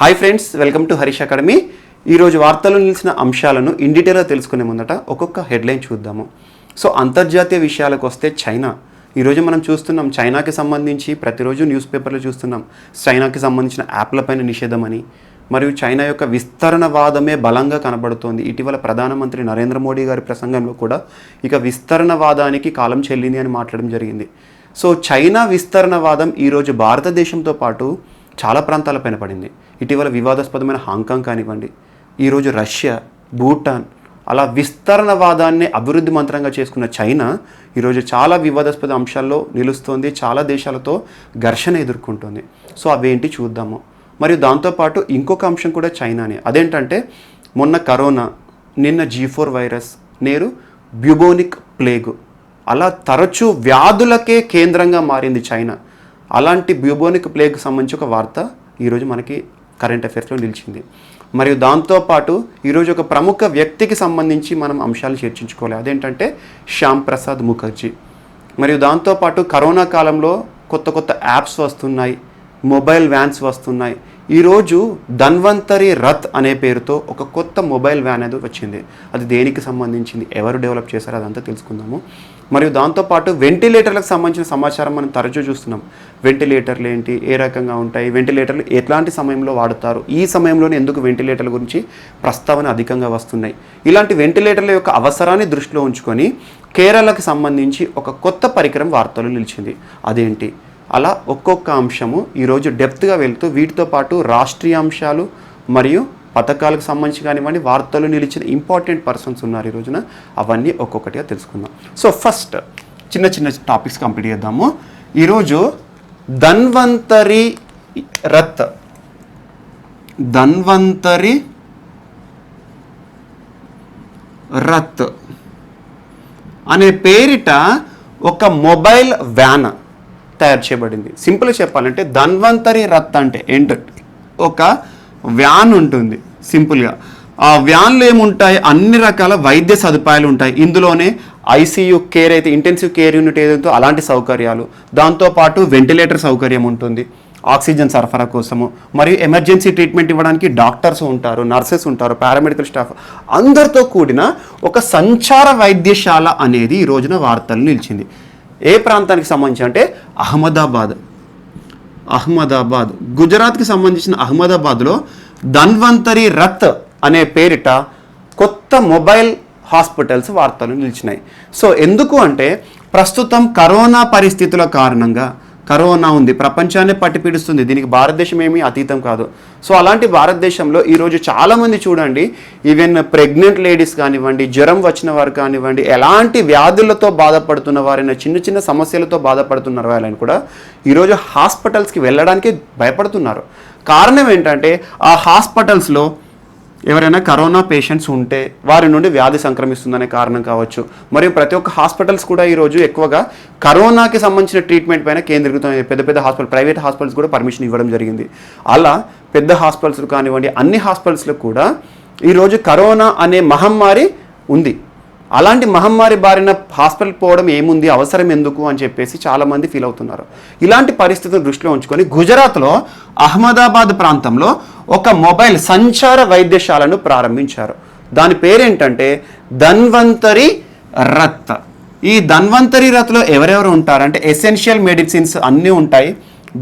Hi friends, welcome to Harish academy. ఈరోజు వార్తల్లో నిలిచిన అంశాలను ఇన్ డీటెయిల్గా తెలుసుకునే ముందట ఒక్కొక్క హెడ్లైన్ చూద్దాము. సో అంతర్జాతీయ విషయాలకు వస్తే చైనా. ఈరోజు మనం చూస్తున్నాం, చైనాకి సంబంధించి ప్రతిరోజు న్యూస్ పేపర్లో చూస్తున్నాం చైనాకి సంబంధించిన యాప్లపైన నిషేధం అని, మరియు చైనా యొక్క విస్తరణవాదమే బలంగా కనబడుతోంది. ఇటీవల ప్రధానమంత్రి నరేంద్ర మోడీ గారి ప్రసంగంలో కూడా ఇక విస్తరణవాదానికి కాలం చెల్లింది అని మాట్లాడడం జరిగింది. సో చైనా విస్తరణవాదం ఈరోజు భారతదేశంతో పాటు చాలా ప్రాంతాలపైన పడింది. ఇటీవల వివాదాస్పదమైన హాంకాంగ్ కానివ్వండి, ఈరోజు రష్యా, భూటాన్, అలా విస్తరణవాదాన్ని అభివృద్ధి మంత్రంగా చేసుకున్న చైనా ఈరోజు చాలా వివాదాస్పద అంశాల్లో నిలుస్తోంది, చాలా దేశాలతో ఘర్షణ ఎదుర్కొంటుంది. సో అవేంటి చూద్దాము. మరియు దాంతోపాటు ఇంకొక అంశం కూడా చైనానే. అదేంటంటే మొన్న కరోనా, నిన్న G4 వైరస్, నేరు బ్యూబోనిక్ ప్లేగు, అలా తరచూ వ్యాధులకే కేంద్రంగా మారింది చైనా. అలాంటి బ్యూబోనిక్ ప్లేగ్కి సంబంధించి ఒక వార్త ఈరోజు మనకి కరెంట్ అఫైర్స్లో నిలిచింది. మరియు దాంతోపాటు ఈరోజు ఒక ప్రముఖ వ్యక్తికి సంబంధించి మనం అంశాలు చర్చించుకోవాలి. అదేంటంటే శ్యామ్ ప్రసాద్ ముఖర్జీ. మరియు దాంతోపాటు కరోనా కాలంలో కొత్త కొత్త యాప్స్ వస్తున్నాయి, మొబైల్ వ్యాన్స్ వస్తున్నాయి. ఈరోజు ధన్వంతరి రథ్ అనే పేరుతో ఒక కొత్త మొబైల్ వ్యాన్ అనేది వచ్చింది. అది దేనికి సంబంధించింది, ఎవరు డెవలప్ చేశారో అదంతా తెలుసుకుందాము. మరియు దాంతోపాటు వెంటిలేటర్లకు సంబంధించిన సమాచారం మనం తరచూ చూస్తున్నాం. వెంటిలేటర్లు ఏంటి, ఏ రకంగా ఉంటాయి, వెంటిలేటర్లు ఎట్లాంటి సమయంలో వాడతారు, ఈ సమయంలోనే ఎందుకు వెంటిలేటర్ల గురించి ప్రస్తావన అధికంగా వస్తున్నాయి. ఇలాంటి వెంటిలేటర్ల యొక్క అవసరాన్ని దృష్టిలో ఉంచుకొని కేరళకు సంబంధించి ఒక కొత్త పరికరం వార్తలు నిలిచింది. అదేంటి, అలా ఒక్కొక్క అంశము ఈరోజు డెప్త్గా వెళ్తూ వీటితో పాటు రాష్ట్రీయ అంశాలు మరియు పథకాలకు సంబంధించి కానివ్వండి, వార్తలు నిలిచిన ఇంపార్టెంట్ పర్సన్స్ ఉన్నారు ఈ రోజున, అవన్నీ ఒక్కొక్కటిగా తెలుసుకుందాం. సో ఫస్ట్ చిన్న చిన్న టాపిక్స్ కంప్లీట్ చేద్దాము. ఈరోజు ధన్వంతరి రథ్ అనే పేరిట ఒక మొబైల్ వ్యాన్ తయారు చేయబడింది. సింపుల్గా చెప్పాలంటే ధన్వంతరి రథ్ అంటే ఏంటంటే ఒక వ్యాన్ ఉంటుంది. సింపుల్గా ఆ వ్యాన్లో ఏముంటాయి, అన్ని రకాల వైద్య సదుపాయాలు ఉంటాయి. ఇందులోనే ఐసీయూ కేర్ అయితే ఇంటెన్సివ్ కేర్ యూనిట్ ఏదైతే అలాంటి సౌకర్యాలు, దాంతోపాటు వెంటిలేటర్ సౌకర్యం ఉంటుంది ఆక్సిజన్ సరఫరా కోసము, మరియు ఎమర్జెన్సీ ట్రీట్మెంట్ ఇవ్వడానికి డాక్టర్స్ ఉంటారు, నర్సెస్ ఉంటారు, పారామెడికల్ స్టాఫ్, అందరితో కూడిన ఒక సంచార వైద్యశాల అనేది ఈ రోజున వార్తలు నిలిచింది. ఏ ప్రాంతానికి సంబంధించి అంటే అహ్మదాబాద్, గుజరాత్కి సంబంధించిన అహ్మదాబాద్లో ధన్వంతరి రథ్ అనే పేరిట కొత్త మొబైల్ హాస్పిటల్స్ వార్తలు నిలిచినాయి. సో ఎందుకు అంటే ప్రస్తుతం కరోనా పరిస్థితుల కారణంగా, కరోనా ఉంది, ప్రపంచాన్ని పట్టిపీడిస్తుంది, దీనికి భారతదేశం ఏమీ అతీతం కాదు. సో అలాంటి భారతదేశంలో ఈరోజు చాలామంది చూడండి, ఈవెన్ ప్రెగ్నెంట్ లేడీస్ కానివ్వండి, జ్వరం వచ్చిన వారు కానివ్వండి, ఎలాంటి వ్యాధులతో బాధపడుతున్న వారైనా, చిన్న చిన్న సమస్యలతో బాధపడుతున్న వాళ్ళని కూడా ఈరోజు హాస్పిటల్స్కి వెళ్ళడానికి భయపడుతున్నారు. కారణం ఏంటంటే ఆ హాస్పిటల్స్లో ఎవరైనా కరోనా పేషెంట్స్ ఉంటే వారి నుండి వ్యాధి సంక్రమిస్తుందనే కారణం కావచ్చు. మరియు ప్రతి ఒక్క హాస్పిటల్స్ కూడా ఈరోజు ఎక్కువగా కరోనాకి సంబంధించిన ట్రీట్మెంట్ పైన కేంద్రీకృతం. పెద్ద పెద్ద హాస్పిటల్, ప్రైవేట్ హాస్పిటల్స్ కూడా పర్మిషన్ ఇవ్వడం జరిగింది. అలా పెద్ద హాస్పిటల్స్ కానివ్వండి, అన్ని హాస్పిటల్స్లో కూడా ఈరోజు కరోనా అనే మహమ్మారి ఉంది. అలాంటి మహమ్మారి బారిన హాస్పిటల్ పోవడం ఏముంది, అవసరం ఎందుకు అని చెప్పేసి చాలామంది ఫీల్ అవుతున్నారు. ఇలాంటి పరిస్థితులను దృష్టిలో ఉంచుకొని గుజరాత్లో అహ్మదాబాద్ ప్రాంతంలో ఒక మొబైల్ సంచార వైద్యశాలను ప్రారంభించారు. దాని పేరేంటంటే ధన్వంతరి రథ్. ఈ ధన్వంతరి రథ్లో ఎవరెవరు ఉంటారంటే ఎసెన్షియల్ మెడిసిన్స్ అన్నీ ఉంటాయి,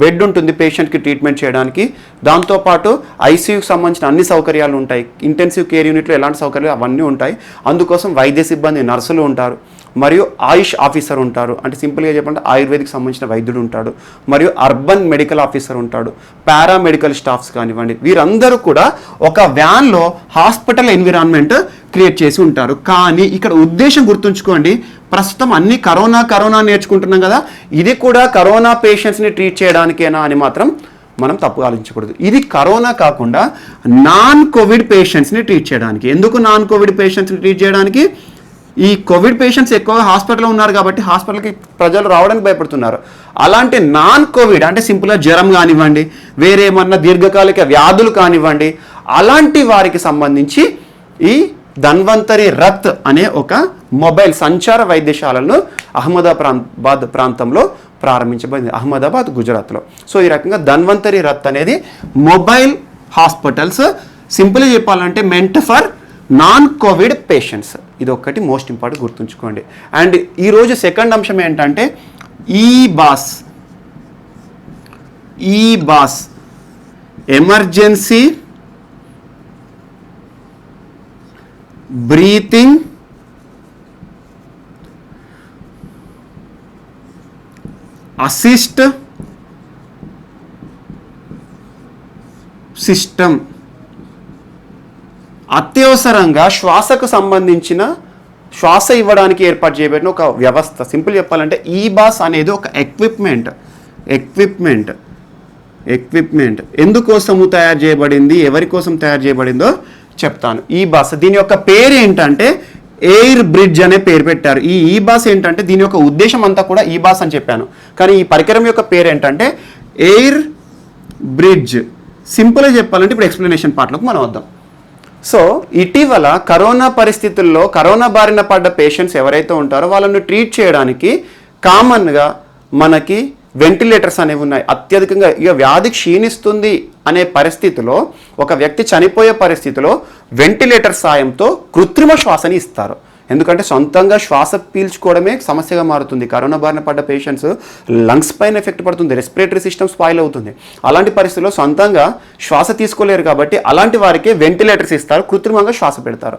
బెడ్ ఉంటుంది పేషెంట్కి ట్రీట్మెంట్ చేయడానికి, దాంతోపాటు ఐసీయూకి సంబంధించిన అన్ని సౌకర్యాలు ఉంటాయి, ఇంటెన్సివ్ కేర్ యూనిట్లో ఎలాంటి సౌకర్యాలు అవన్నీ ఉంటాయి. అందుకోసం వైద్య సిబ్బంది, నర్సులు ఉంటారు, మరియు ఆయుష్ ఆఫీసర్ ఉంటారు, అంటే సింపుల్గా చెప్పంటే ఆయుర్వేదిక్ సంబంధించిన వైద్యుడు ఉంటాడు, మరియు అర్బన్ మెడికల్ ఆఫీసర్ ఉంటాడు, పారామెడికల్ స్టాఫ్స్ కానివ్వండి, వీరందరూ కూడా ఒక వ్యాన్లో హాస్పిటల్ ఎన్విరాన్మెంట్ క్రియేట్ చేసి ఉంటారు. కానీ ఇక్కడ ఉద్దేశం గుర్తుంచుకోండి, ప్రస్తుతం అన్ని కరోనా నేర్చుకుంటున్నాం కదా, ఇది కూడా కరోనా పేషెంట్స్ని ట్రీట్ చేయడానికేనా అని మాత్రం మనం తప్పు ఆలోచించకూడదు. ఇది కరోనా కాకుండా నాన్ కోవిడ్ పేషెంట్స్ని ట్రీట్ చేయడానికి. ఎందుకు నాన్ కోవిడ్ పేషెంట్స్ని ట్రీట్ చేయడానికి? ఈ కోవిడ్ పేషెంట్స్ ఎక్కువగా హాస్పిటల్లో ఉన్నారు కాబట్టి హాస్పిటల్కి ప్రజలు రావడానికి భయపడుతున్నారు. అలాంటి నాన్ కోవిడ్ అంటే సింపుల్గా జ్వరం కానివ్వండి, వేరేమన్నా దీర్ఘకాలిక వ్యాధులు కానివ్వండి, అలాంటి వారికి సంబంధించి ఈ ధన్వంతరి రథ్ అనే ఒక మొబైల్ సంచార వైద్యశాలను అహ్మదాబాద్ ప్రాంతంలో ప్రారంభించబడింది, అహ్మదాబాద్ గుజరాత్లో. సో ఈ రకంగా ధన్వంతరి రథ్ అనేది మొబైల్ హాస్పిటల్స్ సింపుల్గా చెప్పాలంటే meant for non Covid patients. ఇది ఒక్కటి మోస్ట్ ఇంపార్టెంట్ గుర్తుంచుకోండి. అండ్ ఈరోజు సెకండ్ అంశం ఏంటంటే ఈ boss emergency breathing assist system. అత్యవసరంగా శ్వాసకు సంబంధించిన శ్వాస ఇవ్వడానికి ఏర్పాటు చేయబడిన ఒక వ్యవస్థ. సింపుల్ చెప్పాలంటే ఈ బాస్ అనేది ఒక ఎక్విప్మెంట్ ఎందుకోసము తయారు చేయబడింది, ఎవరి కోసం తయారు చేయబడిందో చెప్తాను. ఈ బాస్ దీని యొక్క పేరు ఏంటంటే ఎయిర్ బ్రిడ్జ్ అనే పేరు పెట్టారు. ఈ బాస్ ఏంటంటే దీని యొక్క ఉద్దేశం అంతా కూడా ఈ బాస్ అని చెప్పాను, కానీ ఈ పరికరం యొక్క పేరు ఏంటంటే ఎయిర్ బ్రిడ్జ్. సింపుల్గా చెప్పాలంటే ఇప్పుడు ఎక్స్ప్లెనేషన్ పార్ట్లోకి మనం వద్దాం. సో ఇటీవల కరోనా పరిస్థితుల్లో కరోనా బారిన పడ్డ పేషెంట్స్ ఎవరైతే ఉంటారో వాళ్ళను ట్రీట్ చేయడానికి కామన్గా మనకి వెంటిలేటర్స్ అనేవి ఉన్నాయి. అత్యధికంగా ఇక వ్యాధి క్షీణిస్తుంది అనే పరిస్థితిలో, ఒక వ్యక్తి చనిపోయే పరిస్థితిలో వెంటిలేటర్ సాయంతో కృత్రిమ శ్వాసని ఇస్తారు. ఎందుకంటే సొంతంగా శ్వాస పీల్చుకోవడమే సమస్యగా మారుతుంది. కరోనా బారిన పడ్డ పేషెంట్స్ లంగ్స్ పైన ఎఫెక్ట్ పడుతుంది, రెస్పిరేటరీ సిస్టమ్ స్పాయిల్ అవుతుంది. అలాంటి పరిస్థితుల్లో సొంతంగా శ్వాస తీసుకోలేరు కాబట్టి అలాంటి వారికి వెంటిలేటర్స్ ఇస్తారు, కృత్రిమంగా శ్వాస పెడతారు.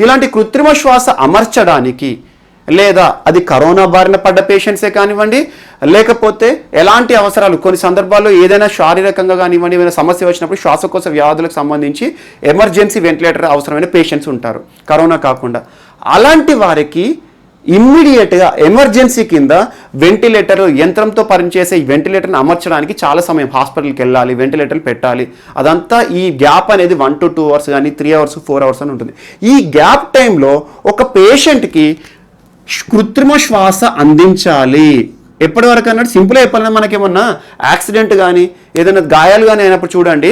ఇలాంటి కృత్రిమ శ్వాస అమర్చడానికి, లేదా అది కరోనా బారిన పడ్డ పేషెంట్సే కానివ్వండి, లేకపోతే ఎలాంటి అవసరాలు కొన్ని సందర్భాల్లో ఏదైనా శారీరకంగా కానివ్వండి, ఏదైనా సమస్య వచ్చినప్పుడు శ్వాసకోశ వ్యాధులకు సంబంధించి ఎమర్జెన్సీ వెంటిలేటర్ అవసరమైన పేషెంట్స్ ఉంటారు కరోనా కాకుండా. అలాంటి వారికి ఇమ్మీడియట్గా ఎమర్జెన్సీ కింద వెంటిలేటర్ యంత్రంతో పనిచేసే ఈ వెంటిలేటర్ని అమర్చడానికి చాలా సమయం హాస్పిటల్కి వెళ్ళాలి, వెంటిలేటర్లు పెట్టాలి. అదంతా ఈ గ్యాప్ అనేది 1 to 2 hours కానీ 3 hours 4 hours అని ఉంటుంది. ఈ గ్యాప్ టైంలో ఒక పేషెంట్కి కృత్రిమ శ్వాస అందించాలి. ఎప్పటి వరకు అన్నట్టు సింపుల్గా చెప్పాలంటే మనకేమన్నా యాక్సిడెంట్ కానీ ఏదైనా గాయాలు కానీ అయినప్పుడు చూడండి,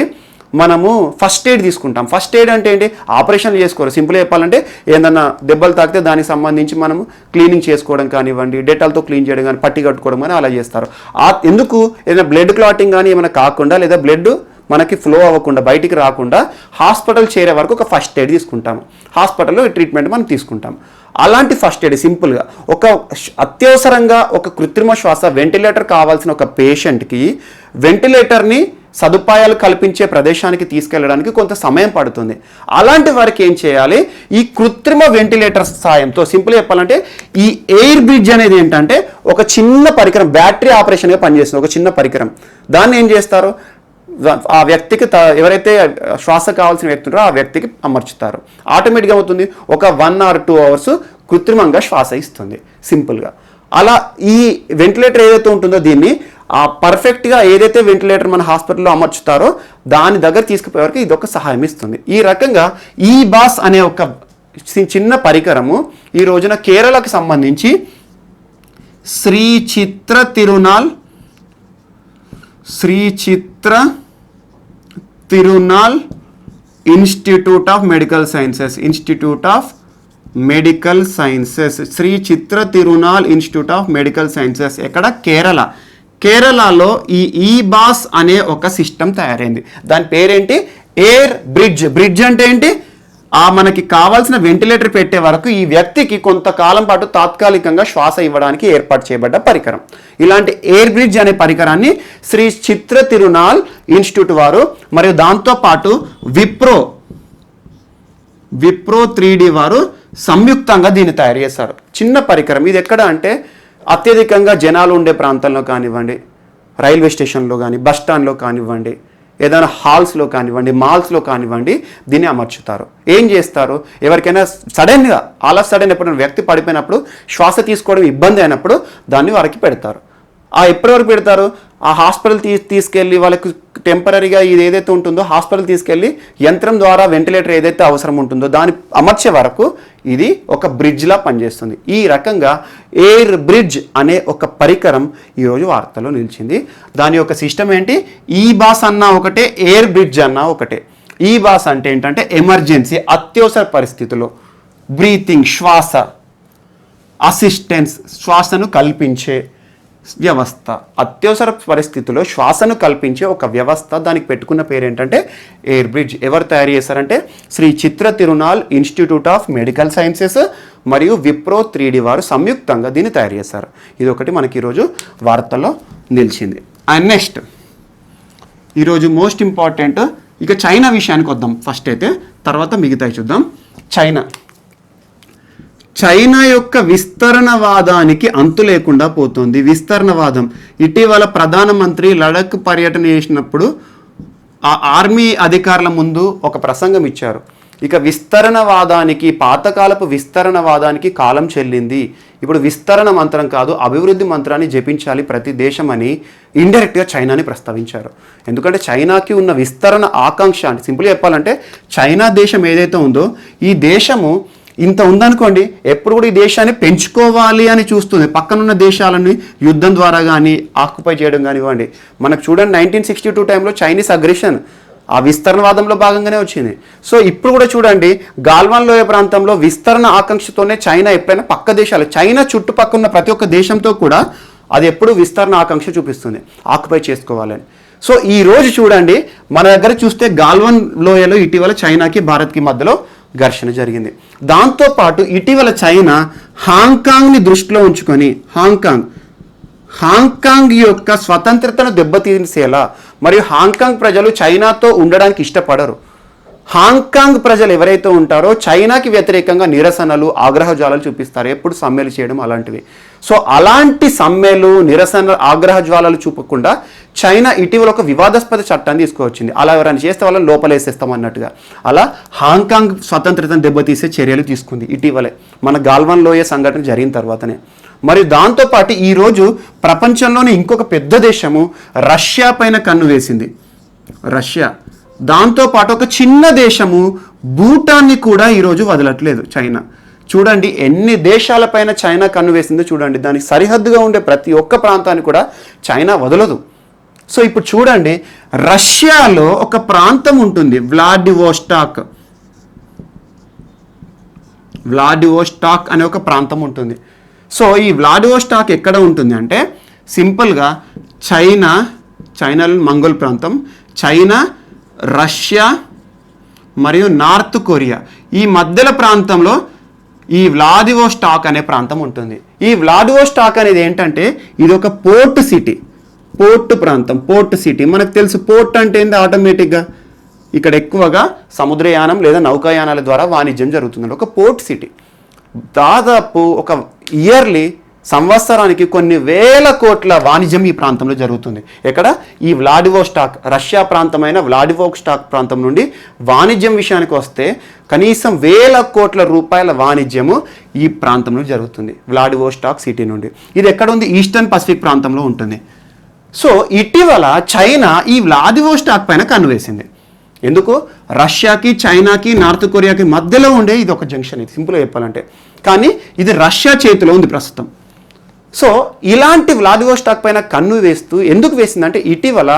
మనము ఫస్ట్ ఎయిడ్ తీసుకుంటాం. ఫస్ట్ ఎయిడ్ అంటే ఏంటి? ఆపరేషన్లు చేసుకోరు. సింపుల్గా చెప్పాలంటే ఏదన్నా దెబ్బలు తాకితే దానికి సంబంధించి మనము క్లీనింగ్ చేసుకోవడం కానివ్వండి, డెటాల్తో క్లీన్ చేయడం కానీ, పట్టి కట్టుకోవడం కానీ అలా చేస్తారు. ఎందుకు? ఏదైనా బ్లడ్ క్లాటింగ్ కానీ ఏమైనా కాకుండా, లేదా బ్లడ్ మనకి ఫ్లో అవ్వకుండా బయటికి రాకుండా హాస్పిటల్ చేరే వరకు ఒక ఫస్ట్ ఎయిడ్ తీసుకుంటాము. హాస్పిటల్లో ట్రీట్మెంట్ మనం తీసుకుంటాం. అలాంటి ఫస్ట్ ఎయిడ్ సింపుల్గా ఒక అత్యవసరంగా ఒక కృత్రిమ శ్వాస వెంటిలేటర్ కావాల్సిన ఒక పేషెంట్కి వెంటిలేటర్ని సదుపాయాలు కల్పించే ప్రదేశానికి తీసుకెళ్ళడానికి కొంత సమయం పడుతుంది. అలాంటి వారికి ఏం చేయాలి? ఈ కృత్రిమ వెంటిలేటర్ సాయంతో సింపుల్గా చెప్పాలంటే ఈ ఎయిర్ బ్రిడ్జ్ అనేది ఏంటంటే ఒక చిన్న పరికరం, బ్యాటరీ ఆపరేషన్గా పనిచేస్తుంది ఒక చిన్న పరికరం. దాన్ని ఏం చేస్తారు? ఆ వ్యక్తికి ఎవరైతే శ్వాస కావాల్సిన వ్యక్తి ఉంటారో ఆ వ్యక్తికి అమర్చుతారు. ఆటోమేటిక్గా అవుతుంది ఒక 1 or 2 hours కృత్రిమంగా శ్వాస ఇస్తుంది సింపుల్గా. అలా ఈ వెంటిలేటర్ ఏదైతే ఉంటుందో దీన్ని పర్ఫెక్ట్గా ఏదైతే వెంటిలేటర్ మన హాస్పిటల్లో అమర్చుతారో దాని దగ్గర తీసుకుపోయే వరకు ఇది ఒక సహాయం ఇస్తుంది. ఈ రకంగా ఈ బాస్ అనే ఒక చిన్న పరికరము ఈ రోజున కేరళకు సంబంధించి Sree Chitra Tirunal institute of medical sciences Sree Chitra Tirunal institute of medical sciences ఎక్కడ? కేరళలో ఈ బాస్ అనే ఒక సిస్టమ్ తయారైంది. దాని పేరేంటి? ఎయిర్ బ్రిడ్జ్ అంటే ఏంటి? మనకి కావాల్సిన వెంటిలేటర్ పెట్టే వరకు ఈ వ్యక్తికి కొంతకాలం పాటు తాత్కాలికంగా శ్వాస ఇవ్వడానికి ఏర్పాటు చేయబడ్డ పరికరం. ఇలాంటి ఎయిర్ బ్రిడ్జ్ అనే పరికరాన్ని శ్రీ చిత్ర తిరునాల్ ఇన్స్టిట్యూట్ వారు మరియు దాంతోపాటు విప్రో 3D వారు సంయుక్తంగా దీన్ని తయారు చేశారు. చిన్న పరికరం ఇది. ఎక్కడ అంటే అత్యధికంగా జనాలు ఉండే ప్రాంతంలో కానివ్వండి, రైల్వే స్టేషన్లో కానీ, బస్ స్టాండ్లో కానివ్వండి, ఏదైనా హాల్స్లో కానివ్వండి, మాల్స్లో కానివ్వండి దీన్ని అమర్చుతారు. ఏం చేస్తారు? ఎవరికైనా సడన్గా సడన్ ఎప్పుడైనా వ్యక్తి పడిపోయినప్పుడు శ్వాస తీసుకోవడం ఇబ్బంది అయినప్పుడు దాన్ని వారికి పెడతారు. ఎప్పటివరకు పెడతారు? ఆ హాస్పిటల్ తీసుకెళ్ళి వాళ్ళకి టెంపరీగా ఇది ఏదైతే ఉంటుందో హాస్పిటల్ తీసుకెళ్ళి యంత్రం ద్వారా వెంటిలేటర్ ఏదైతే అవసరం ఉంటుందో దాన్ని అమర్చే వరకు ఇది ఒక బ్రిడ్జ్లా పనిచేస్తుంది. ఈ రకంగా ఎయిర్ బ్రిడ్జ్ అనే ఒక పరికరం ఈరోజు వార్తల్లో నిలిచింది. దాని యొక్క సిస్టమ్ ఏంటి? ఈ బాస్ అన్నా ఒకటే, ఎయిర్ బ్రిడ్జ్ అన్నా ఒకటే. ఈ బాస్ అంటే ఏంటంటే ఎమర్జెన్సీ, అత్యవసర పరిస్థితుల్లో బ్రీతింగ్ శ్వాస, అసిస్టెన్స్ శ్వాసను కల్పించే, వ్యవస్థ. అత్యవసర పరిస్థితుల్లో శ్వాసను కల్పించే ఒక వ్యవస్థ. దానికి పెట్టుకున్న పేరు ఏంటంటే ఎయిర్ బ్రిడ్జ్. ఎవరు తయారు చేశారంటే Sree Chitra Tirunal institute of medical sciences మరియు విప్రో 3D వారు సంయుక్తంగా దీన్ని తయారు చేశారు. ఇది ఒకటి మనకి ఈరోజు వార్తల్లో నిలిచింది. అండ్ నెక్స్ట్ ఈరోజు మోస్ట్ ఇంపార్టెంట్ ఇక చైనా విషయానికి వద్దాం ఫస్ట్ అయితే, తర్వాత మిగతాయి చూద్దాం. చైనా యొక్క విస్తరణవాదానికి అంతు లేకుండా పోతుంది. విస్తరణవాదం. ఇటీవల ప్రధానమంత్రి లడఖ్ పర్యటన చేసినప్పుడు ఆ ఆర్మీ అధికారుల ముందు ఒక ప్రసంగం ఇచ్చారు. ఇక విస్తరణవాదానికి, పాతకాలపు విస్తరణవాదానికి కాలం చెల్లింది. ఇప్పుడు విస్తరణ మంత్రం కాదు, అభివృద్ధి మంత్రాన్ని జపించాలి ప్రతి దేశం అని ఇండైరెక్ట్గా చైనాని ప్రస్తావించారు. ఎందుకంటే చైనాకి ఉన్న విస్తరణ ఆకాంక్ష, అంటే సింపుల్గా చెప్పాలంటే చైనా దేశం ఏదైతే ఉందో ఈ దేశము ఇంత ఉందనుకోండి, ఎప్పుడు కూడా ఈ దేశాన్ని పెంచుకోవాలి అని చూస్తుంది. పక్కనున్న దేశాలని యుద్ధం ద్వారా కానీ ఆక్యుపై చేయడం కానివ్వండి. మనకు చూడండి 1962 టైంలో చైనీస్ అగ్రెషన్ ఆ విస్తరణవాదంలో భాగంగానే వచ్చింది. సో ఇప్పుడు కూడా చూడండి గాల్వాన్ లోయ ప్రాంతంలో విస్తరణ ఆకాంక్షతోనే చైనా ఎప్పుడైనా పక్క దేశాలు, చైనా చుట్టుపక్కల ఉన్న ప్రతి ఒక్క దేశంతో కూడా అది ఎప్పుడు విస్తరణ ఆకాంక్ష చూపిస్తుంది, ఆక్యుపై చేసుకోవాలని. సో ఈ రోజు చూడండి మన దగ్గర చూస్తే గాల్వాన్ లోయలో ఇటీవల చైనాకి భారత్కి మధ్యలో ఘర్షణ జరిగింది. దాంతోపాటు ఇటీవల చైనా హాంకాంగ్ని దృష్టిలో ఉంచుకొని హాంకాంగ్ యొక్క స్వతంత్రతను దెబ్బతీసేలా, మరియు హాంకాంగ్ ప్రజలు చైనాతో ఉండడానికి ఇష్టపడరు. హాంకాంగ్ ప్రజలు ఎవరైతే ఉంటారో చైనాకి వ్యతిరేకంగా నిరసనలు, ఆగ్రహజ్వాలలు చూపిస్తారు, ఎప్పుడు సమ్మెలు చేయడం అలాంటివి. సో అలాంటి సమ్మెలు, నిరసన, ఆగ్రహజ్వాలలు చూపకుండా చైనా ఇటీవల ఒక వివాదాస్పద చట్టాన్ని తీసుకువచ్చింది. అలా ఎవరైనా చేస్తే వాళ్ళని లోపలేసేస్తాం అన్నట్టుగా. అలా హాంకాంగ్ స్వతంత్రతను దెబ్బతీసే చర్యలు తీసుకుంది ఇటీవలే, మన గాల్వాన్ లోయ సంఘటన జరిగిన తర్వాతనే. మరియు దాంతోపాటు ఈరోజు ప్రపంచంలోనే ఇంకొక పెద్ద దేశము రష్యా పైన కన్ను వేసింది. రష్యా. దాంతోపాటు ఒక చిన్న దేశము భూటాన్ని కూడా ఈరోజు వదలట్లేదు చైనా. చూడండి ఎన్ని దేశాలపైన చైనా కన్ను వేసిందో చూడండి. దానికి సరిహద్దుగా ఉండే ప్రతి ఒక్క ప్రాంతాన్ని కూడా చైనా వదలదు. సో ఇప్పుడు చూడండి రష్యాలో ఒక ప్రాంతం ఉంటుంది వ్లాడివోస్టాక్ అనే ఒక ప్రాంతం ఉంటుంది. సో ఈ వ్లాడివోస్టాక్ ఎక్కడ ఉంటుంది అంటే సింపుల్గా చైనాలో మంగోల్ ప్రాంతం, చైనా, రష్యా మరియు నార్త్ కొరియా ఈ మధ్యల ప్రాంతంలో ఈ వ్లాడివోస్టాక్ అనే ప్రాంతం ఉంటుంది. ఈ వ్లాడివోస్టాక్ అనేది ఏంటంటే ఇది ఒక పోర్ట్ సిటీ, పోర్ట్ ప్రాంతం, పోర్ట్ సిటీ. మనకు తెలుసు పోర్ట్ అంటే ఏంటి, ఆటోమేటిక్గా ఇక్కడ ఎక్కువగా సముద్రయానం లేదా నౌకాయానాల ద్వారా వాణిజ్యం జరుగుతుంది. ఒక పోర్ట్ సిటీ. దాదాపు ఒక ఇయర్లీ, సంవత్సరానికి కొన్ని వేల కోట్ల వాణిజ్యం ఈ ప్రాంతంలో జరుగుతుంది. ఎక్కడ? ఈ వ్లాడివోస్టాక్, రష్యా ప్రాంతమైన వ్లాడివోస్టాక్ ప్రాంతం నుండి వాణిజ్యం విషయానికి వస్తే కనీసం వేల కోట్ల రూపాయల వాణిజ్యము ఈ ప్రాంతంలో జరుగుతుంది, వ్లాడివోస్టాక్ సిటీ నుండి. ఇది ఎక్కడ ఉంది? ఈస్టర్న్ పసిఫిక్ ప్రాంతంలో ఉంటుంది. సో ఇటీవల చైనా ఈ వ్లాడివోస్టాక్ పైన కన్నువేసింది. ఎందుకు? రష్యాకి, చైనాకి, నార్త్ కొరియాకి మధ్యలో ఉండే ఇది ఒక జంక్షన్. ఇది సింపుల్గా చెప్పాలంటే. కానీ ఇది రష్యా చేతిలో ఉంది ప్రస్తుతం. సో ఇలాంటి వ్లాడివోస్టాక్ పైన కన్ను వేస్తూ ఎందుకు వేసిందంటే ఇటీవల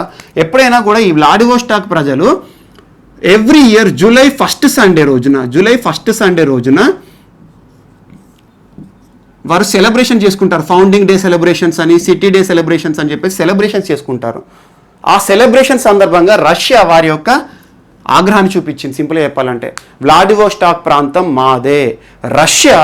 ఎప్పుడైనా కూడా ఈ వ్లాడివోస్టాక్ ప్రజలు every year July first Sunday రోజున వారు సెలబ్రేషన్ చేసుకుంటారు. ఫౌండింగ్ డే సెలబ్రేషన్స్ అని, సిటీ డే సెలబ్రేషన్స్ అని చెప్పేసి సెలబ్రేషన్స్ చేసుకుంటారు. ఆ సెలబ్రేషన్ సందర్భంగా రష్యా వారి యొక్క ఆగ్రహాన్ని చూపించింది. సింపుల్గా చెప్పాలంటే వ్లాడివోస్టాక్ ప్రాంతం మాదే, రష్యా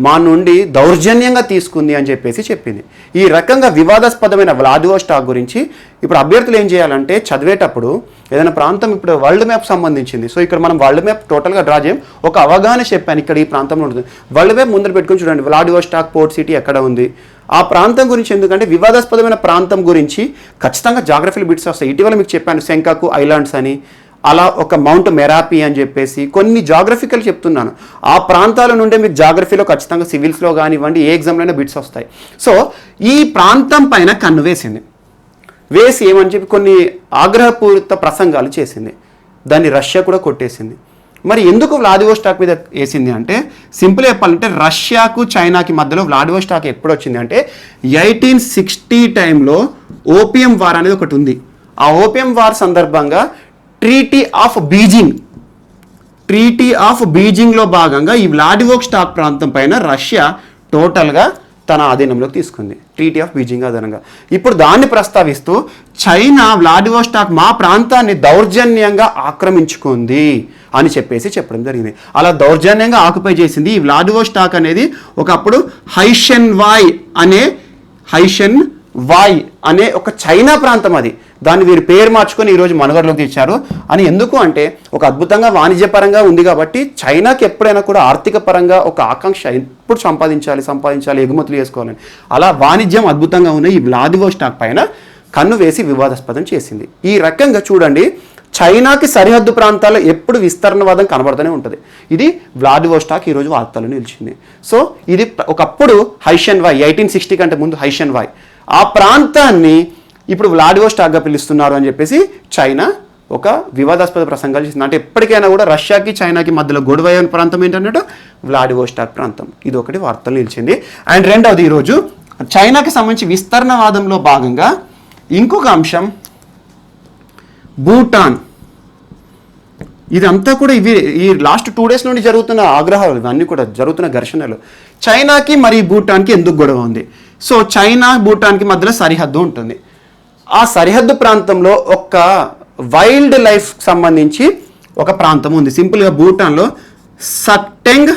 మా నుండి దౌర్జన్యంగా తీసుకుంది అని చెప్పేసి చెప్పింది. ఈ రకంగా వివాదాస్పదమైన వ్లాడివోస్టాక్ గురించి ఇప్పుడు అభ్యర్థులు ఏం చేయాలంటే చదివేటప్పుడు ఏదైనా ప్రాంతం, ఇప్పుడు వరల్డ్ మ్యాప్ సంబంధించింది. సో ఇక్కడ మనం వరల్డ్ మ్యాప్ టోటల్గా డ్రా చేయం, ఒక అవగాహన చెప్పాను ఇక్కడ ఈ ప్రాంతంలో ఉంటుంది. వరల్డ్ మ్యాప్ ముందర పెట్టుకుని చూడండి వ్లాడివోస్టాక్ పోర్ట్ సిటీ ఎక్కడ ఉంది, ఆ ప్రాంతం గురించి. ఎందుకంటే వివాదాస్పదమైన ప్రాంతం గురించి ఖచ్చితంగా జాగ్రఫికల్ బిట్స్ వస్తాయి. ఇటీవల మీకు చెప్పాను సెంకాకు ఐలాండ్స్ అని, అలా ఒక మౌంట్ మెరాపీ అని చెప్పేసి కొన్ని జాగ్రఫికల్ చెప్తున్నాను. ఆ ప్రాంతాల నుండే మీకు జాగ్రఫీలో ఖచ్చితంగా సివిల్స్లో కానివ్వండి ఏ ఎగ్జామ్లోనే బిట్స్ వస్తాయి. సో ఈ ప్రాంతం పైన కన్ను వేసి ఏమని చెప్పి కొన్ని ఆగ్రహపూరిత ప్రసంగాలు చేసింది. దాన్ని రష్యా కూడా కొట్టేసింది. మరి ఎందుకు వ్లాడివోస్టాక్ మీద వేసింది అంటే సింపుల్ చెప్పాలంటే రష్యాకు చైనాకి మధ్యలో వ్లాడివోస్టాక్ ఎప్పుడు వచ్చింది అంటే 1860 టైంలో ఓపియం వార్ అనేది ఒకటి ఉంది. ఆ ఓపియం వార్ సందర్భంగా ట్రీటీ ఆఫ్ బీజింగ్లో భాగంగా ఈ వ్లాడివోస్టాక్ ప్రాంతం పైన రష్యా టోటల్గా తన ఆధీనంలోకి తీసుకుంది, ట్రీటీ ఆఫ్ బీజింగ్ ఆధారంగా. ఇప్పుడు దాన్ని ప్రస్తావిస్తూ చైనా వ్లాడివోస్టాక్ మా ప్రాంతాన్ని దౌర్జన్యంగా ఆక్రమించుకుంది అని చెప్పడం జరిగింది. అలా దౌర్జన్యంగా ఆక్యుపై చేసింది. ఈ వ్లాడివోస్టాక్ అనేది ఒకప్పుడు హైషెన్ వాయ్ అనే ఒక చైనా ప్రాంతం. అది దాన్ని వీరు పేరు మార్చుకొని ఈరోజు మనుగడలోకి తెచ్చారు. అని ఎందుకు అంటే ఒక అద్భుతంగా వాణిజ్యపరంగా ఉంది కాబట్టి చైనాకి ఎప్పుడైనా కూడా ఆర్థిక పరంగా ఒక ఆకాంక్ష ఎప్పుడు సంపాదించాలి ఎగుమతులు చేసుకోవాలని. అలా వాణిజ్యం అద్భుతంగా ఉన్న ఈ వ్లాదివోస్టాక్ పైన కన్ను వేసి వివాదాస్పదం చేసింది. ఈ రకంగా చూడండి, చైనాకి సరిహద్దు ప్రాంతాల్లో ఎప్పుడు విస్తరణవాదం కనబడుతూనే ఉంటుంది. ఇది వ్లాదివోస్టాక్ ఈరోజు వార్తల్లో నిలిచింది. సో ఇది ఒకప్పుడు హైషెన్ వాయ్, 1860 కంటే ముందు హైషెన్ వాయ్, ఆ ప్రాంతాన్ని ఇప్పుడు వ్లాడివోస్టాక్గా పిలుస్తున్నారు అని చెప్పేసి చైనా ఒక వివాదాస్పద ప్రసంగాలు చేసింది. అంటే ఎప్పటికైనా కూడా రష్యాకి చైనాకి మధ్యలో గొడవ అయిన ప్రాంతం ఏంటన్నట్టు వ్లాడివోస్టాక్ ప్రాంతం. ఇది ఒకటి వార్తలు నిలిచింది. అండ్ రెండవది, ఈరోజు చైనాకి సంబంధించి విస్తరణవాదంలో భాగంగా ఇంకొక అంశం భూటాన్. ఇదంతా కూడా ఈ లాస్ట్ 2 days నుండి జరుగుతున్న ఆగ్రహాలు, ఇవన్నీ కూడా జరుగుతున్న ఘర్షణలు. చైనాకి మరి భూటాన్కి ఎందుకు గొడవ ఉంది? సో చైనా భూటాన్కి మధ్యలో సరిహద్దు ఉంటుంది. ఆ సరిహద్దు ప్రాంతంలో ఒక వైల్డ్ లైఫ్ సంబంధించి ఒక ప్రాంతం ఉంది. సింపుల్గా భూటాన్లో సక్టెంగ్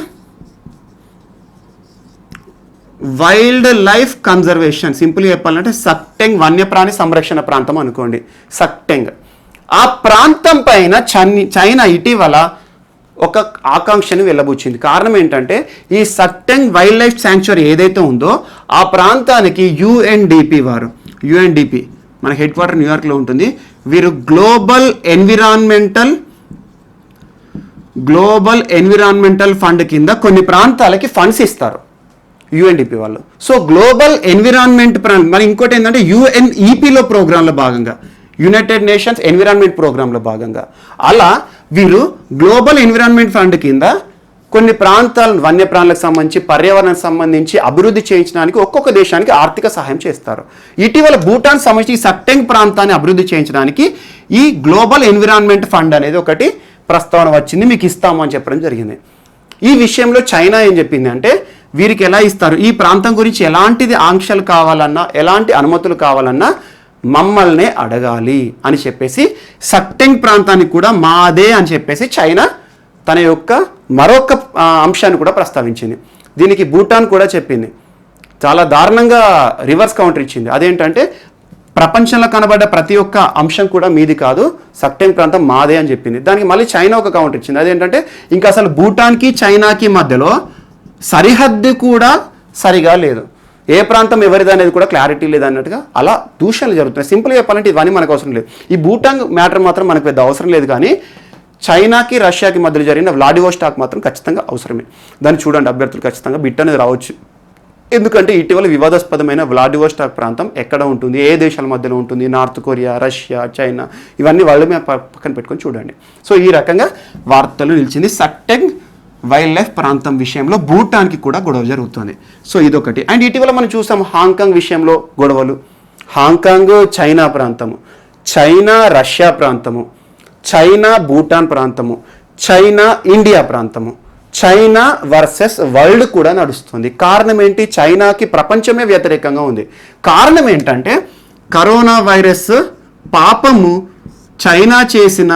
వైల్డ్ లైఫ్ కన్జర్వేషన్, సింపుల్గా చెప్పాలంటే సక్టెంగ్ వన్యప్రాణి సంరక్షణ ప్రాంతం అనుకోండి, సక్టెంగ్. ఆ ప్రాంతం పైన చైనా ఇటీవల ఒక ఆకాంక్షను వెళ్ళబుచ్చింది. కారణం ఏంటంటే ఈ సక్టెంగ్ వైల్డ్ లైఫ్ శాంక్చురీ ఏదైతే ఉందో ఆ ప్రాంతానికి యుఎన్డిపి మన హెడ్ క్వార్టర్ న్యూయార్క్లో ఉంటుంది. వీరు గ్లోబల్ ఎన్విరాన్మెంటల్ ఫండ్ కింద కొన్ని ప్రాంతాలకి ఫండ్స్ ఇస్తారు యుఎన్డిపి వాళ్ళు. సో గ్లోబల్ ఎన్విరాన్మెంట్ మరి ఇంకోటి ఏంటంటే యుఎన్ఈపిలో ప్రోగ్రాంలో భాగంగా, యునైటెడ్ నేషన్స్ ఎన్విరాన్మెంట్ ప్రోగ్రాంలో భాగంగా అలా వీరు గ్లోబల్ ఎన్విరాన్మెంట్ ఫండ్ కింద కొన్ని ప్రాంతాలను వన్యప్రాణులకు సంబంధించి పర్యావరణానికి సంబంధించి అభివృద్ధి చేయించడానికి ఒక్కొక్క దేశానికి ఆర్థిక సహాయం చేస్తారు. ఇటీవల భూటాన్ సంబంధించి ఈ సక్టెంగ్ ప్రాంతాన్ని అభివృద్ధి చేయించడానికి ఈ గ్లోబల్ ఎన్విరాన్మెంట్ ఫండ్ అనేది ఒకటి ప్రస్తావన వచ్చింది, మీకు ఇస్తాము అని చెప్పడం జరిగింది. ఈ విషయంలో చైనా ఏం చెప్పింది అంటే వీరికి ఎలా ఇస్తారు, ఈ ప్రాంతం గురించి ఎలాంటిది ఆంక్షలు కావాలన్నా ఎలాంటి అనుమతులు కావాలన్నా మమ్మల్నే అడగాలి అని చెప్పేసి సక్టెంగ్ ప్రాంతానికి కూడా మాదే అని చెప్పేసి చైనా తన యొక్క మరొక అంశాన్ని కూడా ప్రస్తావించింది. దీనికి భూటాన్ కూడా చెప్పింది, చాలా దారుణంగా రివర్స్ కౌంటర్ ఇచ్చింది. అదేంటంటే ప్రపంచంలో కనబడ్డ ప్రతి ఒక్క అంశం కూడా మీది కాదు, సక్టెంగ్ ప్రాంతం మాదే అని చెప్పింది. దానికి మళ్ళీ చైనా ఒక కౌంటర్ ఇచ్చింది. అదేంటంటే ఇంకా అసలు భూటాన్కి చైనాకి మధ్యలో సరిహద్దు కూడా సరిగా లేదు, ఏ ప్రాంతం ఎవరిది అనేది కూడా క్లారిటీ లేదు అన్నట్టుగా అలా దూషణలు జరుగుతున్నాయి. సింపుల్గా చెప్పాలంటే ఇవన్నీ మనకు అవసరం లేదు. ఈ భూటాన్ మ్యాటర్ మాత్రం మనకు పెద్ద అవసరం లేదు, కానీ చైనాకి రష్యాకి మధ్యలో జరిగిన వ్లాడివోస్టాక్ మాత్రం ఖచ్చితంగా అవసరమే. దాన్ని చూడండి అభ్యర్థులు ఖచ్చితంగా బిట్ అనేది రావచ్చు. ఎందుకంటే ఇటీవల వివాదాస్పదమైన వ్లాడివోస్టాక్ ప్రాంతం ఎక్కడ ఉంటుంది, ఏ దేశాల మధ్యలో ఉంటుంది, నార్త్ కొరియా, రష్యా, చైనా, ఇవన్నీ వాళ్ళు మేము పక్కన పెట్టుకొని చూడండి. సో ఈ రకంగా వార్తలు నిలిచింది. సక్టెంగ్ వైల్డ్ లైఫ్ ప్రాంతం విషయంలో భూటాన్కి కూడా గొడవ జరుగుతుంది. సో ఇదొకటి. అండ్ ఇటీవల మనం చూసాం హాంకాంగ్ విషయంలో గొడవలు. హాంకాంగ్ చైనా ప్రాంతము, చైనా రష్యా ప్రాంతము, చైనా భూటాన్ ప్రాంతము, చైనా ఇండియా ప్రాంతము, చైనా వర్సెస్ వరల్డ్ కూడా నడుస్తుంది. కారణం ఏంటి? చైనాకి ప్రపంచమే వ్యతిరేకంగా ఉంది. కారణం ఏంటంటే కరోనా వైరస్ పాపము చైనా చేసిన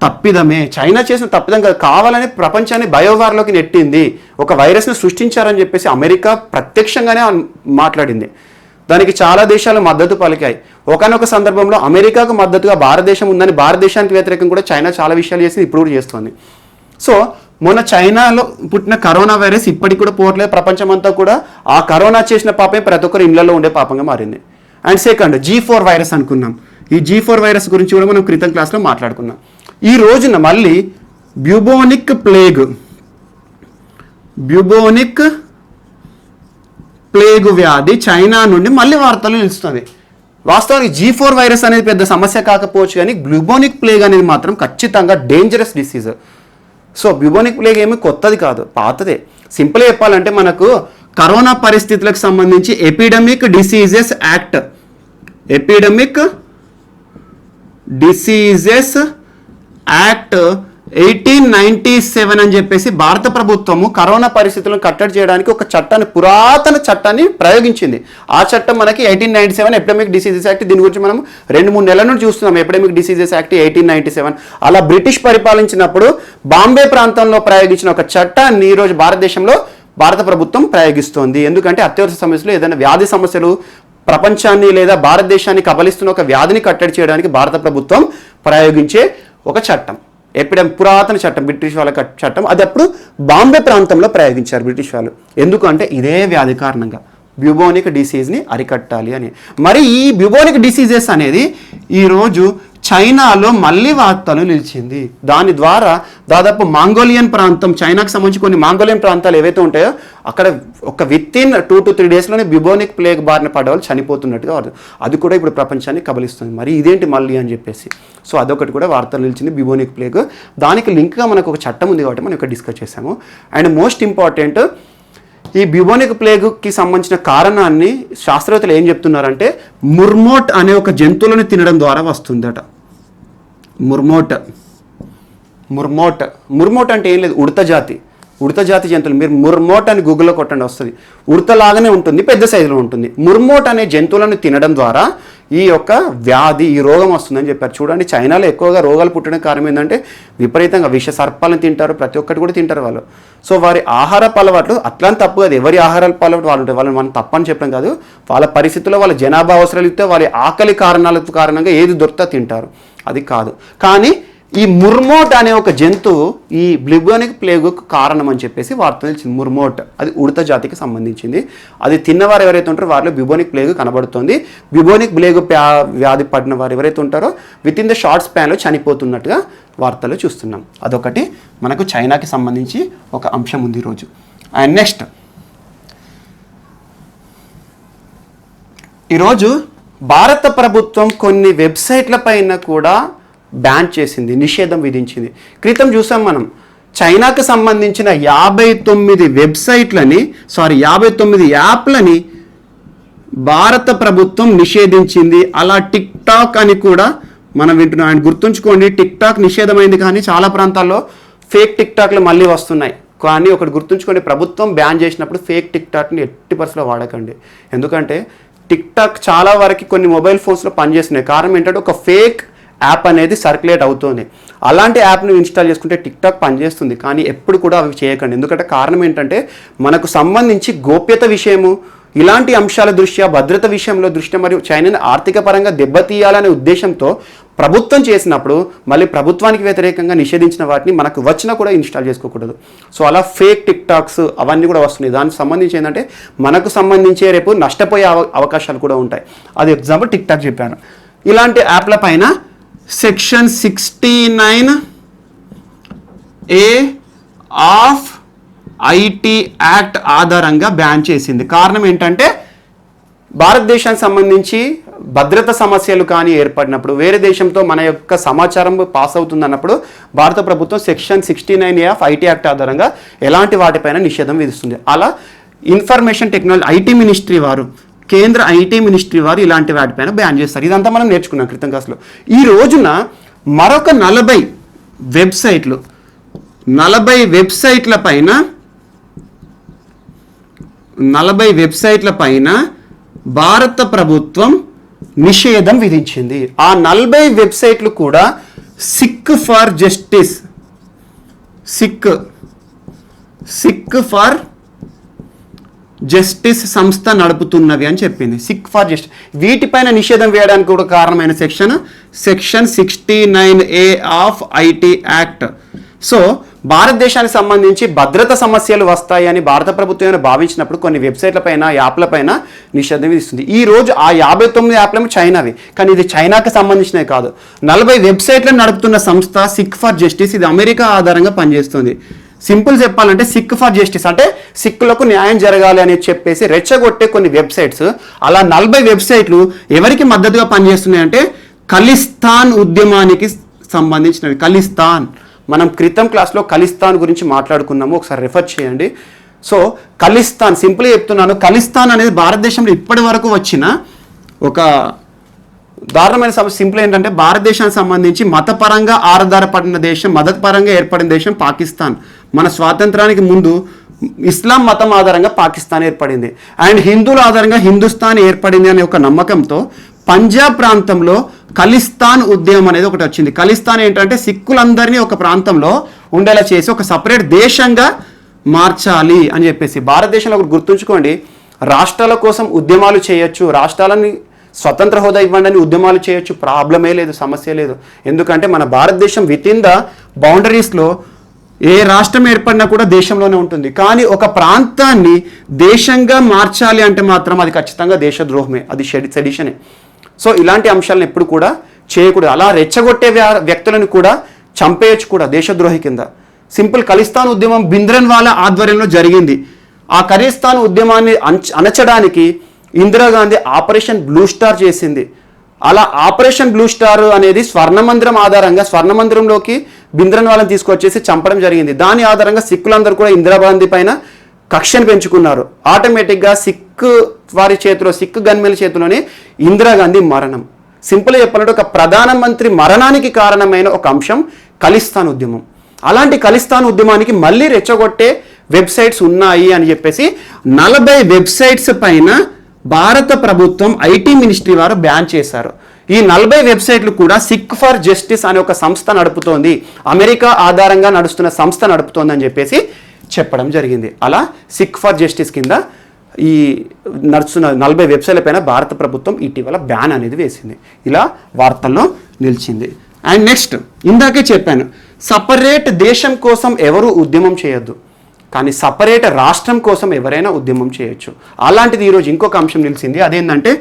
తప్పిదమే. చైనా చేసిన తప్పిదం కాదు, కావాలని ప్రపంచాన్ని బయోవార్లోకి నెట్టింది. ఒక వైరస్ను సృష్టించారని చెప్పేసి అమెరికా ప్రత్యక్షంగానే మాట్లాడింది. దానికి చాలా దేశాలు మద్దతు పలికాయి. ఒకనొక సందర్భంలో అమెరికాకు మద్దతుగా భారతదేశం ఉందని, భారతదేశానికి వ్యతిరేకం కూడా చైనా చాలా విషయాలు చేసి ఇప్పుడు కూడా చేస్తుంది. సో మొన్న చైనాలో పుట్టిన కరోనా వైరస్ ఇప్పటికి కూడా పోవట్లేదు. ప్రపంచం అంతా కూడా ఆ కరోనా చేసిన పాపమే ప్రతి ఒక్కరు ఇళ్లలో ఉండే పాపంగా మారింది. అండ్ సెకండ్ G4 వైరస్ అనుకున్నాం. ఈ G4 వైరస్ గురించి కూడా మనం క్రితం క్లాస్లో మాట్లాడుకున్నాం. ఈ రోజున మళ్ళీ బ్యూబోనిక్ ప్లేగ్ వ్యాధి చైనా నుండి మళ్ళీ వార్తలు నిలుస్తుంది. వాస్తవానికి G4 వైరస్ అనేది పెద్ద సమస్య కాకపోవచ్చు, కానీ బ్యూబోనిక్ ప్లేగ్ అనేది మాత్రం ఖచ్చితంగా డేంజరస్ డిసీజ్. సో బ్యూబోనిక్ ప్లేగ్ ఏమీ కొత్తది కాదు, పాతదే. సింపుల్గా చెప్పాలంటే మనకు కరోనా పరిస్థితులకు సంబంధించి ఎపిడమిక్ డిసీజెస్ యాక్ట్ 1897 అని చెప్పేసి భారత ప్రభుత్వము కరోనా పరిస్థితులను కట్టడి చేయడానికి ఒక చట్టాన్ని, పురాతన చట్టాన్ని ప్రయోగించింది. ఆ చట్టం మనకి 1897 ఎపిడమిక్ డిసీజెస్ యాక్ట్. దీని గురించి మనం 2-3 నెలల నుండి చూస్తున్నాం. Epidemic diseases act 1897. అలా బ్రిటిష్ పరిపాలించినప్పుడు బాంబే ప్రాంతంలో ప్రయోగించిన ఒక చట్టాన్ని ఈరోజు భారతదేశంలో భారత ప్రభుత్వం ప్రయోగిస్తోంది. ఎందుకంటే అత్యవసర సమస్యలు, ఏదైనా వ్యాధి సమస్యలు ప్రపంచాన్ని లేదా భారతదేశాన్ని కబలిస్తున్న ఒక వ్యాధిని కట్టడి చేయడానికి భారత ప్రభుత్వం ప్రయోగించే ఒక చట్టం, పురాతన చట్టం, బ్రిటిష్ వాళ్ళ చట్టం. అది అప్పుడు బాంబే ప్రాంతంలో ప్రయోగించారు బ్రిటిష్ వాళ్ళు. ఎందుకంటే ఇదే వ్యాధి కారణంగా బ్యూబోనిక్ డిసీజ్ని అరికట్టాలి అని. మరి ఈ బ్యూబోనిక్ డిసీజెస్ అనేది ఈరోజు చైనాలో మళ్ళీ వార్తలు నిలిచింది. దాని ద్వారా దాదాపు మాంగోలియన్ ప్రాంతం, చైనాకు సంబంధించి కొన్ని మాంగోలియన్ ప్రాంతాలు ఏవైతే ఉంటాయో అక్కడ ఒక వితిన్ 2 to 3 డేస్లోనే బ్యూబోనిక్ ప్లేగ్ బారిన పడ్డ వాళ్ళు చనిపోతున్నట్టుగా అది కూడా ఇప్పుడు ప్రపంచాన్ని కబలిస్తుంది. మరి ఇదేంటి మళ్ళీ అని చెప్పేసి, సో అదొకటి కూడా వార్తలు నిలిచింది, బ్యూబోనిక్ ప్లేగ్. దానికి లింక్గా మనకు ఒక చట్టం ఉంది కాబట్టి మనం ఇక్కడ డిస్కస్ చేసాము. అండ్ మోస్ట్ ఇంపార్టెంట్, ఈ బ్యూబోనిక్ ప్లేగ్కి సంబంధించిన కారణాన్ని శాస్త్రవేత్తలు ఏం చెప్తున్నారంటే ముర్మోట్ అనే ఒక జంతువులను తినడం ద్వారా వస్తుందట. ముర్మోట్ అంటే ఏం లేదు, ఉడత జాతి జంతువులు. మీరు ముర్మోట్ అని గూగుల్లో కొట్టండి, వస్తుంది. ఉడతలాగానే ఉంటుంది, పెద్ద సైజులో ఉంటుంది. ముర్మోట్ అనే జంతువులను తినడం ద్వారా ఈ యొక్క వ్యాధి, ఈ రోగం వస్తుందని చెప్పారు. చూడండి, చైనాలో ఎక్కువగా రోగాలు పుట్టడానికి కారణం ఏంటంటే విపరీతంగా విష సర్పాలను తింటారు, ప్రతి ఒక్కటి కూడా తింటారు వాళ్ళు. సో వారి ఆహారపు అలవాట్లు అట్లా తప్పు కాదు, ఎవరి ఆహారపు అలవాటు వాళ్ళు ఉంటాయి, వాళ్ళని మనం తప్పని చెప్పడం కాదు. వాళ్ళ పరిస్థితుల్లో, వాళ్ళ జనాభా అవసరాలు ఇస్తే, వాళ్ళ ఆకలి కారణంగా ఏది దొరికితే తింటారు, అది కాదు. కానీ ఈ ముర్మోట్ అనే ఒక జంతువు ఈ బ్యూబోనిక్ ప్లేగ్కు కారణం అని చెప్పేసి వార్తలు ఇచ్చింది. ముర్మోట్ అది ఉడత జాతికి సంబంధించింది. అది తిన్నవారు ఎవరైతే ఉంటారో వారిలో బ్యూబోనిక్ ప్లేగ్ కనబడుతుంది. బ్యూబోనిక్ ప్లేగ్ వ్యాధి పడిన వారు ఎవరైతే ఉంటారో విత్ ఇన్ ద షార్ట్ స్పాన్లో చనిపోతున్నట్టుగా వార్తలు చూస్తున్నాం. అదొకటి మనకు చైనాకి సంబంధించి ఒక అంశం ఉంది ఈరోజు. అండ్ నెక్స్ట్, ఈరోజు భారత ప్రభుత్వం కొన్ని వెబ్సైట్ల పైన కూడా బ్యాన్ చేసింది, నిషేధం విధించింది. క్రితం చూసాం మనం, చైనాకు సంబంధించిన 59 యాప్లని భారత ప్రభుత్వం నిషేధించింది. అలా టిక్ టాక్ అని కూడా మనం వింటున్నాం. అండ్ గుర్తుంచుకోండి, టిక్ టాక్ నిషేధమైంది కానీ చాలా ప్రాంతాల్లో ఫేక్ టిక్ టాక్లు మళ్ళీ వస్తున్నాయి. కానీ ఒకటి గుర్తుంచుకోండి, ప్రభుత్వం బ్యాన్ చేసినప్పుడు ఫేక్ టిక్ టాక్ని ఎట్టి పరిస్థితుల్లో వాడకండి. ఎందుకంటే టిక్ టాక్ చాలా వరకు కొన్ని మొబైల్ ఫోన్స్లో పనిచేస్తున్నాయి. కారణం ఏంటంటే ఒక ఫేక్ యాప్ అనేది సర్క్యులేట్ అవుతుంది. అలాంటి యాప్ను ఇన్స్టాల్ చేసుకుంటే టిక్ టాక్ పనిచేస్తుంది, కానీ ఎప్పుడు కూడా అవి చేయకండి. ఎందుకంటే కారణం ఏంటంటే మనకు సంబంధించి గోప్యత విషయము, ఇలాంటి అంశాల దృష్ట్యా, భద్రత విషయంలో దృష్ట్యా మరియు చైనాని ఆర్థిక పరంగా దెబ్బతీయాలనే ఉద్దేశంతో ప్రభుత్వం చేసినప్పుడు మళ్ళీ ప్రభుత్వానికి వ్యతిరేకంగా నిషేధించిన వాటిని మనకు వచ్చినా కూడా ఇన్స్టాల్ చేసుకోకూడదు. సో అలా ఫేక్ టిక్ టాక్స్ అవన్నీ కూడా వస్తున్నాయి. దానికి సంబంధించి ఏంటంటే మనకు సంబంధించే రేపు నష్టపోయే అవకాశాలు కూడా ఉంటాయి. అది ఎగ్జాంపుల్ టిక్ టాక్ చెప్పాను. ఇలాంటి యాప్ల పైన section 69A of IT act ఆధారంగా బ్యాన్ చేసింది. కారణం ఏంటంటే భారతదేశానికి సంబంధించి భద్రత సమస్యలు కానీ ఏర్పడినప్పుడు, వేరే దేశంతో మన యొక్క సమాచారం పాస్ అవుతుందన్నప్పుడు భారత ప్రభుత్వం section 69A of IT act ఆధారంగా ఎలాంటి వాటిపైన నిషేధం విధిస్తుంది. అలా ఇన్ఫర్మేషన్ టెక్నాలజీ ఐటీ మినిస్ట్రీ వారు, కేంద్ర ఐటీ మినిస్ట్రీ వారు ఇలాంటి వాటిపైన బ్యాన్ చేస్తారు. ఇదంతా మనం నేర్చుకున్నాం క్రితం క్లాస్లో. ఈ రోజున మరొక 40 వెబ్సైట్ల పైన భారత ప్రభుత్వం నిషేధం విధించింది. ఆ 40 వెబ్సైట్లు కూడా సిక్ ఫర్ జస్టిస్ సంస్థ నడుపుతున్నవి అని చెప్పింది. సిక్ ఫర్ జస్టిస్ వీటిపైన నిషేధం వేయడానికి కూడా కారణమైన section 69A of IT act. So భారతదేశానికి సంబంధించి భద్రత సమస్యలు వస్తాయని భారత ప్రభుత్వం భావించినప్పుడు కొన్ని వెబ్సైట్ల పైన, యాప్ల పైన నిషేధం విధిస్తుంది. ఈ రోజు ఆ 59 యాప్లేమో చైనావి, కానీ ఇది చైనాకి సంబంధించినవి కాదు. 40 వెబ్సైట్లను నడుపుతున్న సంస్థ సిక్ ఫర్ జస్టిస్, ఇది అమెరికా ఆధారంగా పనిచేస్తుంది. సింపుల్ చెప్పాలంటే సిక్ ఫర్ జస్టిస్ అంటే సిక్కులకు న్యాయం జరగాలి అని చెప్పేసి రెచ్చగొట్టే కొన్ని వెబ్సైట్స్. అలా 40 వెబ్సైట్లు ఎవరికి మద్దతుగా పనిచేస్తున్నాయంటే ఖలిస్తాన్ ఉద్యమానికి సంబంధించినవి. ఖలిస్తాన్, మనం క్రితం క్లాస్లో ఖలిస్తాన్ గురించి మాట్లాడుకున్నాము, ఒకసారి రెఫర్ చేయండి. సో ఖలిస్తాన్, సింపుల్గా చెప్తున్నాను, ఖలిస్తాన్ అనేది భారతదేశంలో ఇప్పటి వరకు వచ్చిన ఒక దారుణమైన సమస్య సింపుల్ ఏంటంటే భారతదేశానికి సంబంధించి మతపరంగా ఆధారపడిన దేశం, మతపరంగా ఏర్పడిన దేశం పాకిస్తాన్. మన స్వాతంత్రానికి ముందు ఇస్లాం మతం ఆధారంగా పాకిస్తాన్ ఏర్పడింది అండ్ హిందువుల ఆధారంగా హిందుస్థాన్ ఏర్పడింది అనే ఒక నమ్మకంతో పంజాబ్ ప్రాంతంలో ఖలిస్తాన్ ఉద్యమం అనేది ఒకటి వచ్చింది. ఖలిస్తాన్ ఏంటంటే సిక్కులందరినీ ఒక ప్రాంతంలో ఉండేలా చేసి ఒక సపరేట్ దేశంగా మార్చాలి అని చెప్పేసి. భారతదేశంలో ఒకటి గుర్తుంచుకోండి, రాష్ట్రాల కోసం ఉద్యమాలు చేయొచ్చు, రాష్ట్రాలని స్వతంత్ర హోదా ఇవ్వండి అని ఉద్యమాలు చేయొచ్చు, ప్రాబ్లమే లేదు, సమస్య లేదు. ఎందుకంటే మన భారతదేశం విత్ ఇన్ ద బౌండరీస్లో ఏ రాష్ట్రం ఏర్పడినా కూడా దేశంలోనే ఉంటుంది. కానీ ఒక ప్రాంతాన్ని దేశంగా మార్చాలి అంటే మాత్రం అది ఖచ్చితంగా దేశద్రోహమే, అది సెడిషనే. సో ఇలాంటి అంశాలను ఎప్పుడు కూడా చేయకూడదు. అలా రెచ్చగొట్టే వ్యక్తులను కూడా చంపేయచ్చు కూడా దేశద్రోహి కింద. సింపుల్ ఖలిస్తాన్ ఉద్యమం భింద్రన్వాలా ఆధ్వర్యంలో జరిగింది. ఆ ఖలిస్తాన్ ఉద్యమాన్ని అణచడానికి ఇందిరాగాంధీ ఆపరేషన్ బ్లూ స్టార్ చేసింది. అలా ఆపరేషన్ బ్లూ స్టార్ అనేది స్వర్ణమందిరం ఆధారంగా స్వర్ణమందిరంలోకి భింద్రన్వాలను తీసుకొచ్చేసి చంపడం జరిగింది. దాని ఆధారంగా సిక్కులందరూ కూడా ఇందిరాగాంధీ పైన కక్షను పెంచుకున్నారు. ఆటోమేటిక్గా వారి చేతిలో, సిక్కు గన్మెల చేతిలోనే ఇందిరాగాంధీ మరణం. సింపుల్గా చెప్పాలంటే ఒక ప్రధానమంత్రి మరణానికి కారణమైన ఒక అంశం ఖలిస్తాన్ ఉద్యమం. అలాంటి ఖలిస్తాన్ ఉద్యమానికి మళ్ళీ రెచ్చగొట్టే వెబ్సైట్స్ ఉన్నాయి అని చెప్పేసి 40 వెబ్సైట్స్ పైన భారత ప్రభుత్వం ఐటీ మినిస్ట్రీ వారు బ్యాన్ చేశారు. ఈ 40 వెబ్సైట్లు కూడా సిక్ ఫర్ జస్టిస్ అనే ఒక సంస్థ నడుపుతోంది, అమెరికా ఆధారంగా నడుస్తున్న సంస్థ నడుపుతోంది అని చెప్పేసి చెప్పడం జరిగింది. అలా సిక్ ఫర్ జస్టిస్ కింద ఈ నడుస్తున్న 40 వెబ్సైట్ల పైన భారత ప్రభుత్వం ఇటీవల బ్యాన్ అనేది వేసింది. ఇలా వార్తల్లో నిలిచింది. అండ్ నెక్స్ట్, ఇందాకే చెప్పాను, సపరేట్ దేశం కోసం ఎవరు ఉద్యమం చేయొద్దు, కానీ సపరేట్ రాష్ట్రం కోసం ఎవరైనా ఉద్యమం చేయొచ్చు. అలాంటిది ఈరోజు ఇంకొక అంశం నిలిచింది. అదేంటంటే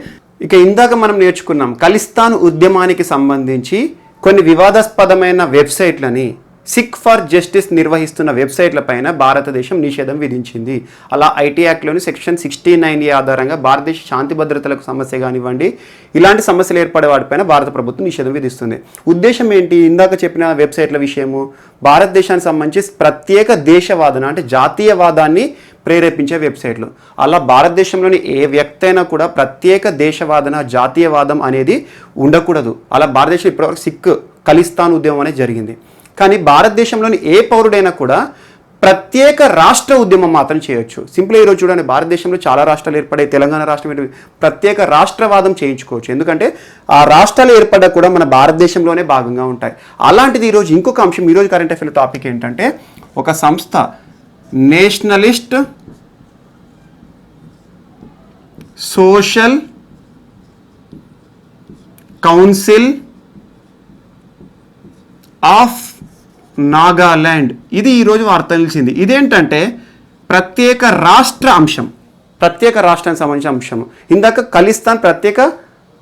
ఇక ఇందాక మనం నేర్చుకున్నాం, ఖలిస్తాన్ ఉద్యమానికి సంబంధించి కొన్ని వివాదాస్పదమైన వెబ్సైట్లని సిక్ ఫర్ జస్టిస్ నిర్వహిస్తున్న వెబ్సైట్ల పైన భారతదేశం నిషేధం విధించింది. అలా ఐటీ యాక్ట్లోని సెక్షన్ 69A ఆధారంగా భారతదేశ శాంతి భద్రతలకు సమస్య కానివ్వండి, ఇలాంటి సమస్యలు ఏర్పడే వాటిపైన భారత ప్రభుత్వం నిషేధం విధిస్తుంది. ఉద్దేశం ఏంటి? ఇందాక చెప్పిన వెబ్సైట్ల విషయము భారతదేశానికి సంబంధించి ప్రత్యేక దేశవాదన అంటే జాతీయవాదాన్ని ప్రేరేపించే వెబ్సైట్లు. అలా భారతదేశంలోని ఏ వ్యక్తి అయినా కూడా ప్రత్యేక దేశవాదన, జాతీయవాదం అనేది ఉండకూడదు. అలా భారతదేశం ఇప్పటివరకు సిక్ ఖలిస్తాన్ ఉద్యమం అనేది జరిగింది. కానీ భారతదేశంలోని ఏ పౌరుడైనా కూడా ప్రత్యేక రాష్ట్ర ఉద్యమం మాత్రం చేయొచ్చు. సింపుల్ ఈరోజు చూడండి, భారతదేశంలో చాలా రాష్ట్రాలు ఏర్పడాయి, తెలంగాణ రాష్ట్రం ప్రత్యేక రాష్ట్రవాదం చేయించుకోవచ్చు. ఎందుకంటే ఆ రాష్ట్రాలు ఏర్పడ్డా కూడా మన భారతదేశంలోనే భాగంగా ఉంటాయి. అలాంటిది ఈరోజు ఇంకొక అంశం, ఈరోజు కరెంట్ అఫైర్ టాపిక్ ఏంటంటే ఒక సంస్థ Nationalist social council of Nagaland, ఇది ఈరోజు వార్త నిలిచింది. ఇదేంటంటే ప్రత్యేక రాష్ట్ర అంశం, ప్రత్యేక రాష్ట్రానికి సంబంధించిన అంశం. ఇందాక ఖలిస్తాన్ ప్రత్యేక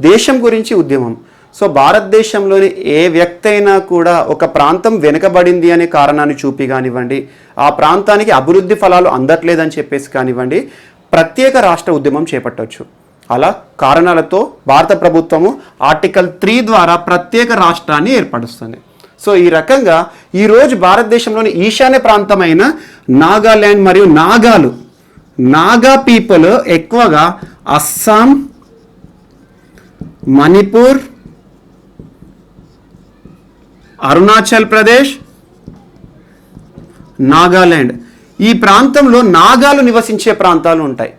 దేశం గురించి ఉద్యమం. సో భారతదేశంలోని ఏ వ్యక్తి అయినా కూడా ఒక ప్రాంతం వెనుకబడింది అనే కారణాన్ని చూపి కానివ్వండి, ఆ ప్రాంతానికి అభివృద్ధి ఫలాలు అందట్లేదని చెప్పేసి కానివ్వండి, ప్రత్యేక రాష్ట్ర ఉద్యమం చేపట్టవచ్చు. అలా కారణాలతో భారత ప్రభుత్వము ఆర్టికల్ 3 ద్వారా ప్రత్యేక రాష్ట్రాన్ని ఏర్పరుస్తుంది. సో ఈ రకంగా ఈరోజు భారతదేశంలోని ఈశాన్య ప్రాంతమైన నాగాల్యాండ్ మరియు నాగా పీపుల్ ఎక్కువగా అస్సాం, మణిపూర్, అరుణాచల్ ప్రదేశ్, నాగాల్యాండ్, ఈ ప్రాంతంలో నాగాలు నివసించే ప్రాంతాలు ఉంటాయి.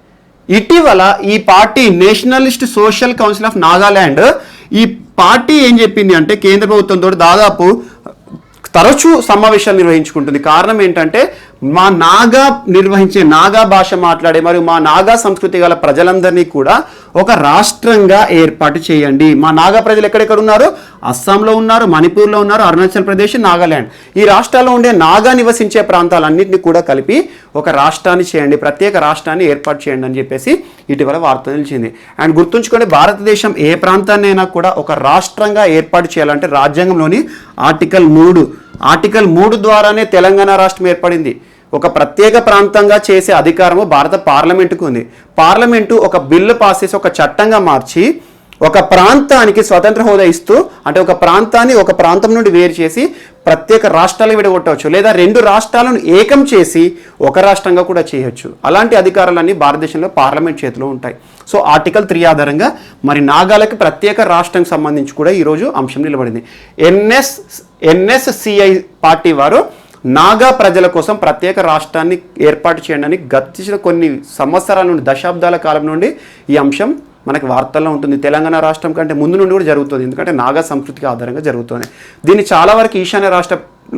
ఇటీవల ఈ party Nationalist social council of Nagaland, ఈ పార్టీ ఏం చెప్పింది అంటే కేంద్ర ప్రభుత్వంతో దాదాపు తరచూ సమావేశాలు నిర్వహించుకుంటుంది. కారణం ఏంటంటే మా నాగా భాష మాట్లాడే మరియు మా నాగా సంస్కృతి గల ప్రజలందరినీ కూడా ఒక రాష్ట్రంగా ఏర్పాటు చేయండి. మా నాగా ప్రజలు ఎక్కడెక్కడ ఉన్నారు? అస్సాంలో ఉన్నారు, మణిపూర్లో ఉన్నారు, అరుణాచల్ ప్రదేశ్, నాగాల్యాండ్. ఈ రాష్ట్రాల్లో ఉండే నాగా నివసించే ప్రాంతాలన్నింటినీ కూడా కలిపి ఒక రాష్ట్రాన్ని చేయండి, ప్రత్యేక రాష్ట్రాన్ని ఏర్పాటు చేయండి అని చెప్పేసి ఇటీవల వార్త నిలిచింది. అండ్ గుర్తుంచుకోండి, భారతదేశం ఏ ప్రాంతాన్నైనా కూడా ఒక రాష్ట్రంగా ఏర్పాటు చేయాలంటే రాజ్యాంగంలోని ఆర్టికల్ 3 ద్వారానే తెలంగాణ రాష్ట్రం ఏర్పడింది. ఒక ప్రత్యేక ప్రాంతంగా చేసే అధికారము భారత పార్లమెంటుకు ఉంది. పార్లమెంటు ఒక బిల్లు పాస్ చేసి ఒక చట్టంగా మార్చి ఒక ప్రాంతానికి స్వతంత్ర హోదా ఇస్తూ, అంటే ఒక ప్రాంతాన్ని ఒక ప్రాంతం నుండి వేరు చేసి ప్రత్యేక రాష్ట్రాలు విడగొట్టవచ్చు, లేదా 2 రాష్ట్రాలను ఏకం చేసి ఒక రాష్ట్రంగా కూడా చేయొచ్చు. అలాంటి అధికారాలన్నీ భారతదేశంలో పార్లమెంట్ చేతిలో ఉంటాయి. సో ఆర్టికల్ 3 ఆధారంగా మరి నాగాలకి ప్రత్యేక రాష్ట్రానికి సంబంధించి కూడా ఈరోజు అంశం నిలబడింది. ఎన్ఎస్సిఐ పార్టీ వారు నాగా ప్రజల కోసం ప్రత్యేక రాష్ట్రాన్ని ఏర్పాటు చేయడానికి గతించిన కొన్ని సంవత్సరాల నుండి, దశాబ్దాల కాలం నుండి ఈ అంశం మనకి వార్తల్లో ఉంటుంది. తెలంగాణ రాష్ట్రం కంటే ముందు నుండి కూడా జరుగుతుంది, ఎందుకంటే నాగా సంస్కృతికి ఆధారంగా జరుగుతుంది. దీన్ని చాలా వరకు ఈశాన్య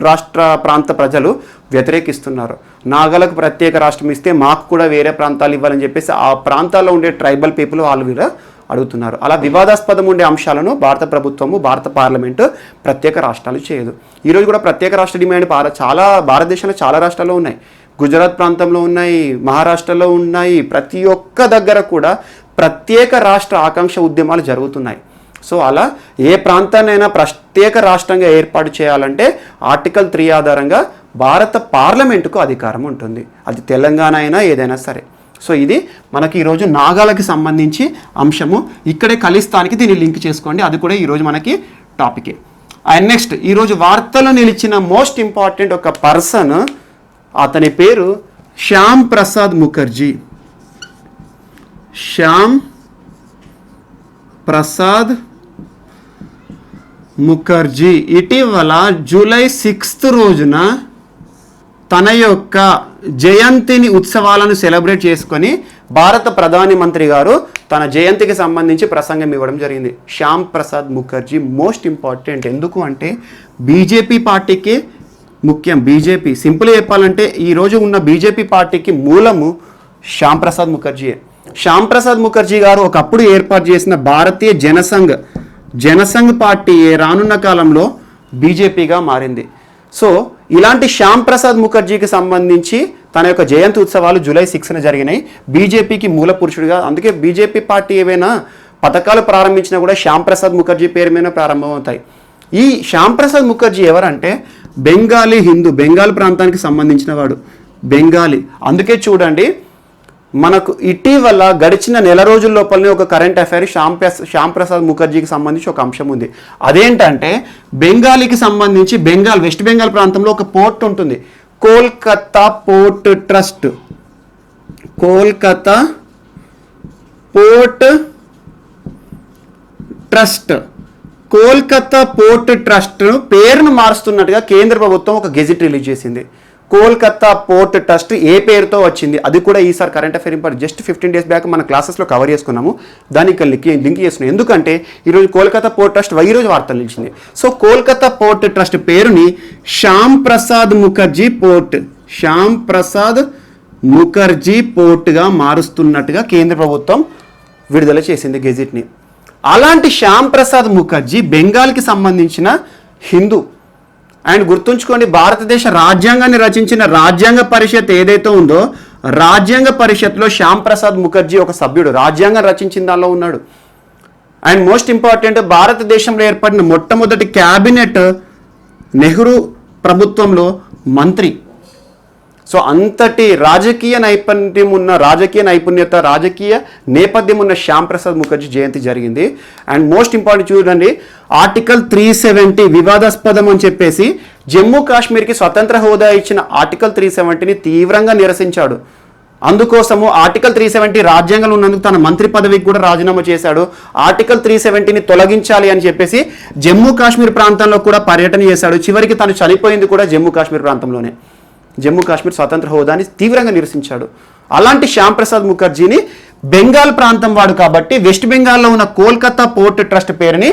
రాష్ట్ర ప్రాంత ప్రజలు వ్యతిరేకిస్తున్నారు. నాగాలకు ప్రత్యేక రాష్ట్రం ఇస్తే మాకు కూడా వేరే ప్రాంతాలు ఇవ్వాలని చెప్పేసి ఆ ప్రాంతాల్లో ఉండే ట్రైబల్ పీపుల్ వాళ్ళు కూడా అడుగుతున్నారు. అలా వివాదాస్పదం ఉండే అంశాలను భారత ప్రభుత్వము, భారత పార్లమెంటు ప్రత్యేక రాష్ట్రాలు చేయదు. ఈరోజు కూడా ప్రత్యేక రాష్ట్ర డిమాండ్ భారతదేశంలో చాలా రాష్ట్రాల్లో ఉన్నాయి. గుజరాత్ ప్రాంతంలో ఉన్నాయి, మహారాష్ట్రలో ఉన్నాయి. ప్రతి ఒక్క దగ్గర కూడా ప్రత్యేక రాష్ట్ర ఆకాంక్ష ఉద్యమాలు జరుగుతున్నాయి. సో అలా ఏ ప్రాంతాన్నైనా ప్రత్యేక రాష్ట్రంగా ఏర్పాటు చేయాలంటే ఆర్టికల్ 3 ఆధారంగా భారత పార్లమెంటుకు అధికారం ఉంటుంది. అది తెలంగాణ అయినా ఏదైనా సరే. సో ఇది మనకి ఈరోజు నాగాలకి సంబంధించి అంశము. ఇక్కడే ఖలిస్తానికి దీన్ని లింక్ చేసుకోండి, అది కూడా ఈరోజు మనకి టాపికే. అండ్ నెక్స్ట్ ఈరోజు వార్తలో నిలిచిన మోస్ట్ ఇంపార్టెంట్ ఒక పర్సన్, అతని పేరు శ్యామ్ ప్రసాద్ ముఖర్జీ. శ్యామ్ ప్రసాద్ ముఖర్జీ ఇటీవల జూలై 6th రోజున తన యొక్క జయంతిని ఉత్సవాలను సెలబ్రేట్ చేసుకొని భారత ప్రధాని మంత్రి గారు తన జయంతికి సంబంధించి ప్రసంగం ఇవ్వడం జరిగింది. Shyam Prasad Mukherjee most important. ఎందుకు అంటే బీజేపీ పార్టీకి ముఖ్యం. బీజేపీ సింపుల్గా చెప్పాలంటే ఈరోజు ఉన్న బీజేపీ పార్టీకి మూలము శ్యామ్ ప్రసాద్ ముఖర్జీయే. శ్యామ్ ప్రసాద్ ముఖర్జీ గారు ఒకప్పుడు ఏర్పాటు చేసిన భారతీయ జనసంఘ్ పార్టీ రానున్న కాలంలో బీజేపీగా మారింది. సో ఇలాంటి శ్యామ్ ప్రసాద్ ముఖర్జీకి సంబంధించి తన యొక్క జయంతి ఉత్సవాలు జూలై 6న జరిగినాయి. బీజేపీకి మూల పురుషుడిగా, అందుకే బీజేపీ పార్టీ ఏవైనా పథకాలు ప్రారంభించినా కూడా శ్యామ్ ప్రసాద్ ముఖర్జీ పేరు మీద ప్రారంభమవుతాయి. ఈ శ్యామ్ ప్రసాద్ ముఖర్జీ ఎవరంటే బెంగాలీ హిందూ, బెంగాల్ ప్రాంతానికి సంబంధించిన వాడు, బెంగాలీ. అందుకే చూడండి మనకు ఇటీవల గడిచిన నెల రోజుల లోపలనే ఒక కరెంట్ అఫైర్ శ్యామ్ ప్రసాద్ ముఖర్జీకి సంబంధించి ఒక అంశం ఉంది. అదేంటంటే బెంగాలీకి సంబంధించి వెస్ట్ బెంగాల్ ప్రాంతంలో ఒక పోర్ట్ ఉంటుంది, Kolkata port trust. Kolkata port trust పేరును మారుస్తున్నట్టుగా కేంద్ర ప్రభుత్వం ఒక గెజిట్ రిలీజ్ చేసింది. కోల్కతా పోర్ట్ ట్రస్ట్ ఏ పేరుతో వచ్చింది, అది కూడా ఈసారి current affair important. Just 15 days back మన క్లాసెస్లో కవర్ చేసుకున్నాము, దానికి లింక్ చేస్తున్నాం. ఎందుకంటే ఈరోజు కోల్కతా పోర్ట్ ట్రస్ట్ ఈరోజు వార్తలు నిలిచింది. సో కోల్కతా పోర్ట్ ట్రస్ట్ పేరుని శ్యామ్ ప్రసాద్ ముఖర్జీ పోర్ట్గా మారుస్తున్నట్టుగా కేంద్ర ప్రభుత్వం విడుదల చేసింది గెజిట్ని. అలాంటి శ్యామ్ ప్రసాద్ ముఖర్జీ బెంగాల్కి సంబంధించిన హిందూ. అండ్ గుర్తుంచుకోండి, భారతదేశ రాజ్యాంగాన్ని రచించిన రాజ్యాంగ పరిషత్ ఏదైతే ఉందో, రాజ్యాంగ పరిషత్లో శ్యామ్ ప్రసాద్ ముఖర్జీ ఒక సభ్యుడు, రాజ్యాంగం రచించిన దానిలో ఉన్నాడు. అండ్ మోస్ట్ ఇంపార్టెంట్, భారతదేశంలో ఏర్పడిన మొట్టమొదటి క్యాబినెట్ నెహ్రూ ప్రభుత్వంలో మంత్రి. సో అంతటి రాజకీయ నేపథ్యం ఉన్న శ్యామ్ ప్రసాద్ ముఖర్జీ జయంతి జరిగింది. అండ్ మోస్ట్ ఇంపార్టెంట్ చూడండి, ఆర్టికల్ 370 వివాదాస్పదం అని చెప్పేసి జమ్మూ కాశ్మీర్కి స్వతంత్ర హోదా ఇచ్చిన ఆర్టికల్ 370ని తీవ్రంగా నిరసించాడు. అందుకోసము ఆర్టికల్ 370 రాజ్యాంగంలో ఉన్నందుకు తన మంత్రి పదవికి కూడా రాజీనామా చేశాడు. ఆర్టికల్ 370ని తొలగించాలి అని చెప్పేసి జమ్మూ కాశ్మీర్ ప్రాంతంలో కూడా పర్యటన చేశాడు. చివరికి తను చనిపోయింది కూడా జమ్మూ కాశ్మీర్ ప్రాంతంలోనే. జమ్మూ కాశ్మీర్ స్వతంత్ర హోదాని తీవ్రంగా నిరసించాడు. అలాంటి శ్యామ్ ప్రసాద్ ముఖర్జీని బెంగాల్ ప్రాంతం వాడు కాబట్టి వెస్ట్ బెంగాల్లో ఉన్న కోల్కతా పోర్ట్ ట్రస్ట్ పేరుని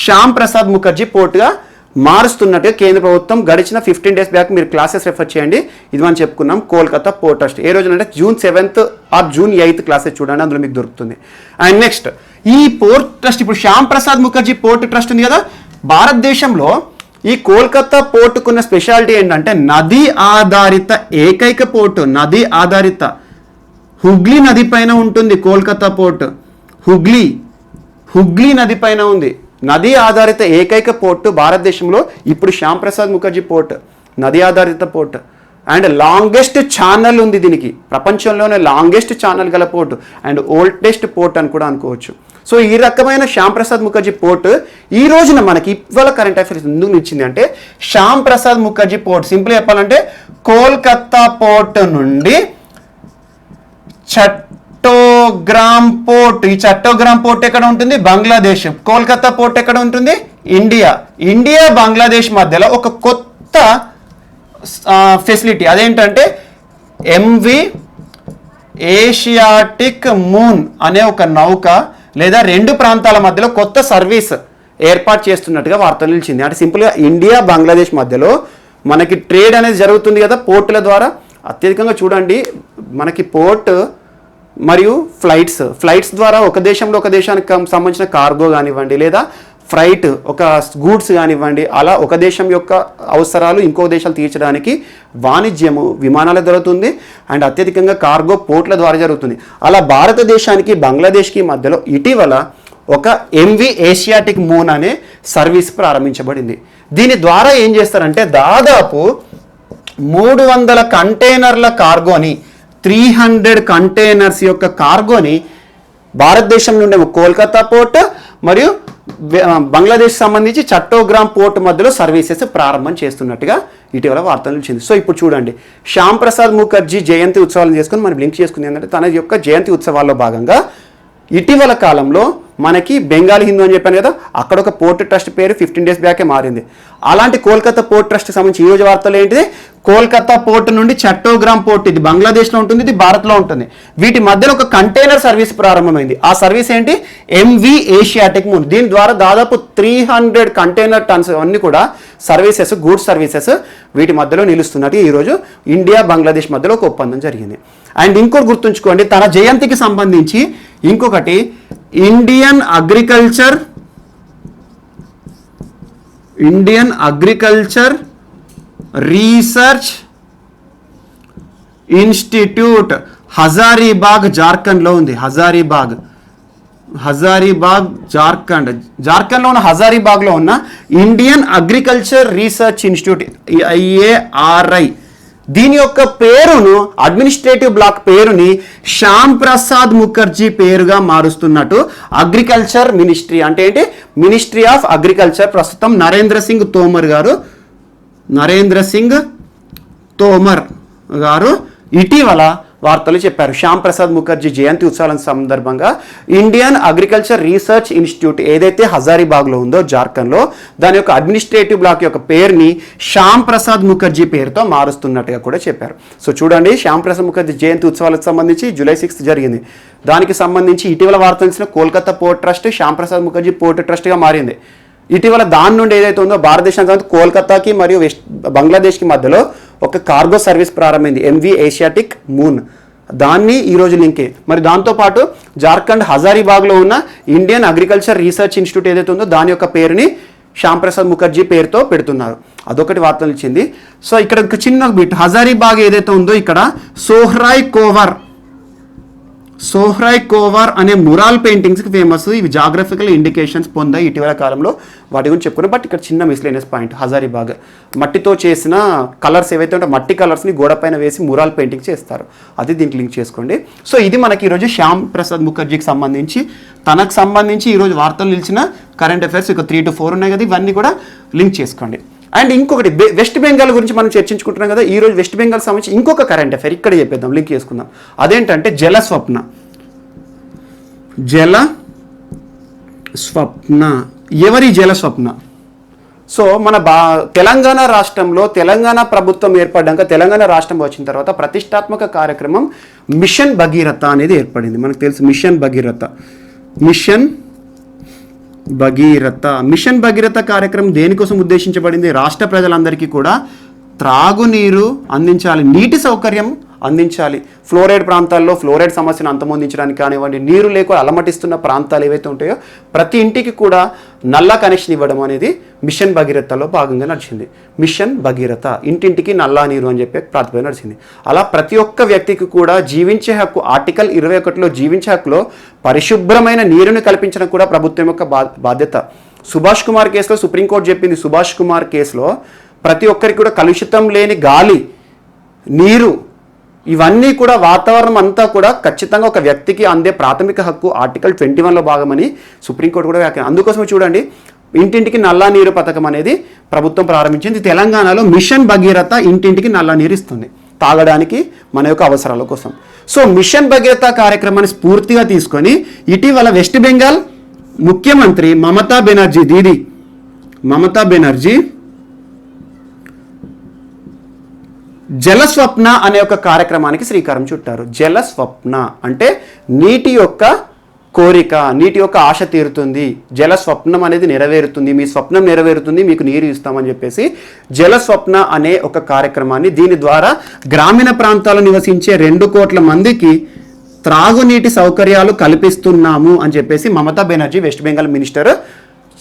శ్యామ్ ప్రసాద్ ముఖర్జీ పోర్ట్గా మారుస్తున్నట్టుగా కేంద్ర ప్రభుత్వం గడిచిన 15 days బ్యాక్ మీరు క్లాసెస్ రెఫర్ చేయండి. ఇది మనం చెప్పుకున్నాం కోల్కతా పోర్ట్ ట్రస్ట్. ఏ రోజునంటే June 7th or June 8th classes చూడండి, అందులో మీకు దొరుకుతుంది. అండ్ నెక్స్ట్ ఈ పోర్ట్ ట్రస్ట్, ఇప్పుడు శ్యామ్ ప్రసాద్ ముఖర్జీ పోర్ట్ ట్రస్ట్ ఉంది కదా, భారతదేశంలో ఈ కోల్కతా పోర్టుకున్న స్పెషాలిటీ ఏంటంటే నదీ ఆధారిత ఏకైక పోర్టు. నదీ ఆధారిత హుగ్లీ నది పైన ఉంటుంది కోల్కతా పోర్ట్. హుగ్లీ నది పైన ఉంది. నదీ ఆధారిత ఏకైక పోర్టు భారతదేశంలో ఇప్పుడు శ్యామ్ ప్రసాద్ ముఖర్జీ పోర్ట్, నదీ ఆధారిత పోర్ట్. అండ్ లాంగెస్ట్ ఛానల్ ఉంది దీనికి, ప్రపంచంలోనే లాంగెస్ట్ ఛానల్ గల పోర్టు అండ్ ఓల్డెస్ట్ పోర్ట్ అని కూడా అనుకోవచ్చు. సో ఈ రకమైన శ్యామ్ ప్రసాద్ ముఖర్జీ పోర్ట్ ఈ రోజున మనకి ఇవాళ కరెంట్ అఫైర్స్ ఎందుకు నిచ్చింది అంటే, శ్యామ్ ప్రసాద్ ముఖర్జీ పోర్ట్ సింపుల్ చెప్పాలంటే కోల్కతా పోర్ట్ నుండి చట్టోపాధ్యాయ చట్టోగ్రామ్ పోర్ట్. ఈ చట్టోగ్రామ్ పోర్ట్ ఎక్కడ ఉంటుంది? బంగ్లాదేశ్. కోల్కతా పోర్ట్ ఎక్కడ ఉంటుంది? ఇండియా. ఇండియా బంగ్లాదేశ్ మధ్యలో ఒక కొత్త ఫెసిలిటీ, అదేంటంటే ఎంవి ఏషియాటిక్ మూన్ అనే ఒక నౌక లేదా రెండు ప్రాంతాల మధ్యలో కొత్త సర్వీస్ ఏర్పాటు చేస్తున్నట్టుగా వార్తలు నిలిచింది. అంటే సింపుల్గా ఇండియా బంగ్లాదేశ్ మధ్యలో మనకి ట్రేడ్ అనేది జరుగుతుంది కదా పోర్టుల ద్వారా. అత్యధికంగా చూడండి మనకి పోర్ట్ మరియు ఫ్లైట్స్ ద్వారా ఒక దేశంలో ఒక దేశానికి సంబంధించిన కార్గో కానివ్వండి లేదా ఫ్రైట్ ఒక గూడ్స్ కానివ్వండి, అలా ఒక దేశం యొక్క అవసరాలు ఇంకో దేశాలు తీర్చడానికి వాణిజ్యము విమానాల జరుగుతుంది అండ్ అత్యధికంగా కార్గో పోర్ట్ల ద్వారా జరుగుతుంది. అలా భారతదేశానికి బంగ్లాదేశ్కి మధ్యలో ఇటీవల ఒక ఎంవి ఏషియాటిక్ మూన్ అనే సర్వీస్ ప్రారంభించబడింది. దీని ద్వారా ఏం చేస్తారంటే దాదాపు 300 కంటైనర్ల కార్గోని 300 కంటైనర్స్ యొక్క కార్గోని భారతదేశం నుండి కోల్కతా పోర్ట్ మరియు బంగ్లాదేశ్ సంబంధించి చట్టోగ్రామ్ పోర్ట్ మధ్యలో సర్వీసెస్ ప్రారంభం చేస్తున్నట్టుగా ఇటీవల వార్తలు వచ్చింది. సో ఇప్పుడు చూడండి, శ్యామ్ ప్రసాద్ ముఖర్జీ జయంతి ఉత్సవాలను చేసుకుని మనం లింక్ చేసుకుంది ఏంటంటే తన యొక్క జయంతి ఉత్సవాల్లో భాగంగా ఇటీవల కాలంలో మనకి బెంగాలీ హిందూ అని చెప్పాను కదా, అక్కడ ఒక పోర్ట్ ట్రస్ట్ పేరు 15 days బ్యాకే మారింది. అలాంటి కోల్కతా పోర్ట్ ట్రస్ట్కి సంబంధించి ఈరోజు వార్తలు ఏంటిది? కోల్కతా పోర్ట్ నుండి చట్టోగ్రామ్ పోర్ట్, ఇది బంగ్లాదేశ్లో ఉంటుంది, ఇది భారత్లో ఉంటుంది. వీటి మధ్యలో ఒక కంటైనర్ సర్వీస్ ప్రారంభమైంది. ఆ సర్వీస్ ఏంటి? MV Asiatic Moon. దీని ద్వారా దాదాపు 300 కంటైనర్ టన్స్ అన్ని కూడా సర్వీసెస్, గూడ్స్ సర్వీసెస్ వీటి మధ్యలో నిలుస్తున్నట్టు ఈరోజు ఇండియా బంగ్లాదేశ్ మధ్యలో ఒక ఒప్పందం జరిగింది. అండ్ ఇంకోటి గుర్తుంచుకోండి, తన జయంతికి సంబంధించి ఇంకొకటి Indian agriculture research institute Hazaribagh జార్ఖండ్లో ఉంది. హజారీబాగ్ జార్ఖండ్లో ఉన్న హజారీబాగ్లో ఉన్న Indian agriculture research institute IARI, దీని యొక్క పేరును అడ్మినిస్ట్రేటివ్ బ్లాక్ పేరుని శ్యామ్ ప్రసాద్ ముఖర్జీ పేరుగా మారుస్తున్నట్టు అగ్రికల్చర్ మినిస్ట్రీ, అంటే ఏంటి? మినిస్ట్రీ ఆఫ్ అగ్రికల్చర్, ప్రస్తుతం నరేంద్ర సింగ్ తోమర్ గారు ఇటీవల వార్తలు చెప్పారు. శ్యామ్ ప్రసాద్ ముఖర్జీ జయంతి ఉత్సవాల సందర్భంగా ఇండియన్ అగ్రికల్చర్ రీసెర్చ్ ఇన్స్టిట్యూట్ ఏదైతే హజారీబాగ్లో ఉందో జార్ఖండ్లో, దాని యొక్క అడ్మినిస్ట్రేటివ్ బ్లాక్ యొక్క పేరుని శ్యామ్ ప్రసాద్ ముఖర్జీ పేరుతో మారుస్తున్నట్టుగా కూడా చెప్పారు. సో చూడండి, శ్యామ్ ప్రసాద్ ముఖర్జీ జయంతి ఉత్సవాలకు సంబంధించి July 6 జరిగింది. దానికి సంబంధించి ఇటీవల వార్తలు ఇచ్చిన Kolkata port trust Shyam Prasad Mukherjee port ట్రస్ట్గా మారింది. ఇటీవల దాని నుండి ఏదైతే ఉందో భారతదేశానికి కోల్కతాకి మరియు బంగ్లాదేశ్కి మధ్యలో ఒక కార్గో సర్వీస్ ప్రారంభమైంది, ఎంవి ఏషియాటిక్ మూన్. దాన్ని ఈరోజు లింకే. మరి దాంతోపాటు జార్ఖండ్ హజారీబాగ్లో ఉన్న ఇండియన్ అగ్రికల్చర్ రీసెర్చ్ ఇన్స్టిట్యూట్ ఏదైతే ఉందో దాని యొక్క పేరుని శ్యామ్ ప్రసాద్ ముఖర్జీ పేరుతో పెడుతున్నారు. అదొకటి వార్తలు ఇచ్చింది. సో ఇక్కడ ఒక చిన్న బిట్, హజారీబాగ్ ఏదైతే ఉందో ఇక్కడ సోహ్రాయ్ కోవర్ అనే మురాల్ పెయింటింగ్స్కి ఫేమస్. ఇవి జాగ్రఫికల్ ఇండికేషన్స్ పొందాయి ఇటీవల కాలంలో, వాటి గురించి చెప్పుకున్నాం. బట్ ఇక్కడ చిన్న మిస్లేనియస్ పాయింట్, హజారీబాగ్ మట్టితో చేసిన కలర్స్ ఏవైతే ఉంటాయో మట్టి కలర్స్ని గోడపైన వేసి మురాల్ పెయింటింగ్ చేస్తారు, అది దీనికి లింక్ చేసుకోండి. సో ఇది మనకి ఈరోజు శ్యామ్ ప్రసాద్ ముఖర్జీకి సంబంధించి, తనకు సంబంధించి ఈరోజు వార్తలు నిలిచిన కరెంట్ అఫైర్స్ ఇక 3 to 4 ఉన్నాయి కదా, ఇవన్నీ కూడా లింక్ చేసుకోండి. అండ్ ఇంకొకటి వెస్ట్ బెంగాల్ గురించి మనం చర్చించుకుంటున్నాం కదా, ఈరోజు వెస్ట్ బెంగాల్ సంబంధించి ఇంకొక కరెంట్ అఫైర్ ఇక్కడ చెప్పేద్దాం, లింక్ చేసుకుందాం. అదేంటంటే జల స్వప్న. ఎవరి జల స్వప్న? సో మన తెలంగాణ రాష్ట్రంలో తెలంగాణ ప్రభుత్వం ఏర్పడ్డాక, తెలంగాణ రాష్ట్రం వచ్చిన తర్వాత ప్రతిష్టాత్మక కార్యక్రమం మిషన్ భగీరథ అనేది ఏర్పడింది. మనకు తెలుసు మిషన్ భగీరథ కార్యక్రమం దేనికోసం ఉద్దేశించబడింది? రాష్ట్ర ప్రజలందరికీ కూడా త్రాగునీరు అందించాలి, నీటి సౌకర్యం అందించాలి. ఫ్లోరైడ్ ప్రాంతాల్లో ఫ్లోరైడ్ సమస్యను అంతమొందించడానికి కానివ్వండి, నీరు లేక అలమటిస్తున్న ప్రాంతాలు ఏవైతే ఉంటాయో ప్రతి ఇంటికి కూడా నల్ల కనెక్షన్ ఇవ్వడం అనేది మిషన్ భగీరథలో భాగంగా నడిచింది. మిషన్ భగీరథ, ఇంటింటికి నల్లా నీరు అని చెప్పి ప్రాతిపదిక నడిచింది. అలా ప్రతి ఒక్క వ్యక్తికి కూడా జీవించే హక్కు, ఆర్టికల్ 21లో జీవించే హక్కులో పరిశుభ్రమైన నీరుని కల్పించడం కూడా ప్రభుత్వం యొక్క బాధ్యత. సుభాష్ కుమార్ కేసులో సుప్రీంకోర్టు చెప్పింది, సుభాష్ కుమార్ కేసులో ప్రతి ఒక్కరికి కూడా కలుషితం లేని గాలి, నీరు, ఇవన్నీ కూడా వాతావరణం అంతా కూడా ఖచ్చితంగా ఒక వ్యక్తికి అందే ప్రాథమిక హక్కు ఆర్టికల్ 21లో భాగమని సుప్రీంకోర్టు కూడా వ్యాఖ్యానం. అందుకోసమే చూడండి, ఇంటింటికి నల్లా నీరు పథకం అనేది ప్రభుత్వం ప్రారంభించింది. తెలంగాణలో మిషన్ భగీరథ ఇంటింటికి నల్లా నీరు ఇస్తుంది. తాగడానికి మన యొక్క అవసరాల కోసం. సో మిషన్ భగీరథ కార్యక్రమాన్ని స్ఫూర్తిగా తీసుకొని ఇటీవల వెస్ట్ బెంగాల్ ముఖ్యమంత్రి మమతా బెనర్జీ జలస్వప్న అనే ఒక కార్యక్రమానికి శ్రీకారం చుట్టారు. జలస్వప్న అంటే నీటి యొక్క కోరిక, నీటి యొక్క ఆశ తీరుతుంది, జలస్వప్నం అనేది నెరవేరుతుంది, మీ స్వప్నం నెరవేరుతుంది, మీకు నీరు ఇస్తామని చెప్పేసి జలస్వప్న అనే ఒక కార్యక్రమాన్ని, దీని ద్వారా గ్రామీణ ప్రాంతాల్లో నివసించే 2 కోట్ల మందికి త్రాగునీటి సౌకర్యాలు కల్పిస్తున్నాము అని చెప్పేసి మమతా బెనర్జీ వెస్ట్ బెంగాల్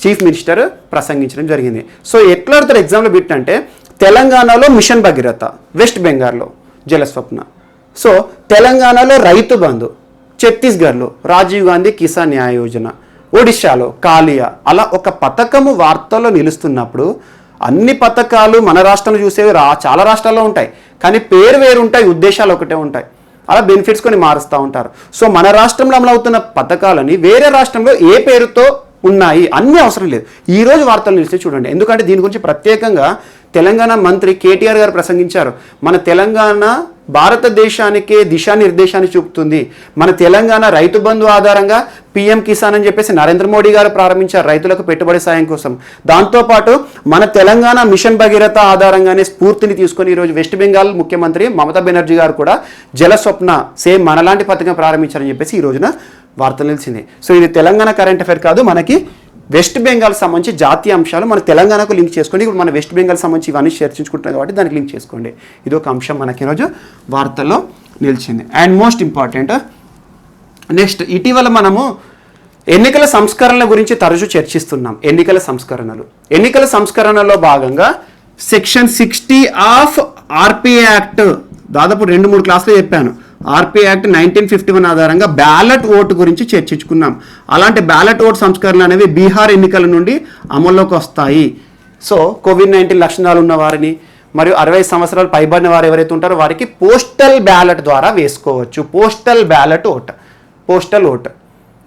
చీఫ్ మినిస్టర్ ప్రసంగించడం జరిగింది. సో ఎట్లా అడుగుతారు ఎగ్జామ్లో బిట్ అంటే తెలంగాణలో మిషన్ భగీరథ, వెస్ట్ బెంగాల్లో జలస్వప్న. సో తెలంగాణలో రైతు బంధు, ఛత్తీస్గఢ్లో రాజీవ్ గాంధీ కిసాన్ న్యాయ యోజన, ఒడిశాలో కాలియా, అలా ఒక పథకము వార్తల్లో నిలుస్తున్నప్పుడు అన్ని పథకాలు మన రాష్ట్రంలో చూసేవి చాలా రాష్ట్రాల్లో ఉంటాయి, కానీ పేరు వేరు ఉంటాయి, ఉద్దేశాలు ఒకటే ఉంటాయి. అలా బెనిఫిట్స్ కొన్ని మారుస్తూ ఉంటారు. సో మన రాష్ట్రంలో అమలవుతున్న పథకాలని వేరే రాష్ట్రంలో ఏ పేరుతో ఉన్నాయి అన్నీ అవసరం లేదు. ఈరోజు వార్తలు నిలిస్తే చూడండి, ఎందుకంటే దీని గురించి ప్రత్యేకంగా తెలంగాణ మంత్రి కేటీఆర్ గారు ప్రసంగించారు. మన తెలంగాణ భారతదేశానికే దిశానిర్దేశాన్ని చూపుతుంది. మన తెలంగాణ రైతు బంధు ఆధారంగా పిఎం కిసాన్ అని చెప్పేసి నరేంద్ర మోడీ గారు ప్రారంభించారు రైతులకు పెట్టుబడి సాయం కోసం. దాంతోపాటు మన తెలంగాణ మిషన్ భగీరథ ఆధారంగానే స్ఫూర్తిని తీసుకొని ఈరోజు వెస్ట్ బెంగాల్ ముఖ్యమంత్రి మమతా బెనర్జీ గారు కూడా జలస్వప్న సేమ్ మనలాంటి పథకం ప్రారంభించారని చెప్పేసి ఈ రోజున వార్తలు నిలిచింది. సో ఇది తెలంగాణ కరెంట్ అఫైర్ కాదు, మనకి వెస్ట్ బెంగాల్ సంబంధించి జాతీయ అంశాలు మన తెలంగాణకు లింక్ చేసుకోండి. ఇప్పుడు మన వెస్ట్ బెంగాల్ సంబంధించి ఇవన్నీ చర్చించుకుంటున్నాం కాబట్టి దానికి లింక్ చేసుకోండి. ఇది ఒక అంశం మనకి ఈరోజు వార్తల్లో నిలిచింది. అండ్ మోస్ట్ ఇంపార్టెంట్ నెక్స్ట్, ఇటీవల మనము ఎన్నికల సంస్కరణల గురించి తరచూ చర్చిస్తున్నాం. ఎన్నికల సంస్కరణలో భాగంగా సెక్షన్ 60 ఆఫ్ ఆర్పీ యాక్ట్ దాదాపు 2-3 క్లాసులు చెప్పాను. ఆర్పీ యాక్ట్ 1951 ఆధారంగా బ్యాలెట్ ఓటు గురించి చర్చించుకున్నాం. అలాంటి బ్యాలెట్ ఓటు సంస్కరణలు అనేవి బీహార్ ఎన్నికల నుండి అమల్లోకి వస్తాయి. సో కోవిడ్-19 లక్షణాలు ఉన్న వారిని మరియు 60 సంవత్సరాలు పైబడిన వారు ఎవరైతే ఉంటారో వారికి పోస్టల్ బ్యాలెట్ ద్వారా వేసుకోవచ్చు. Postal vote.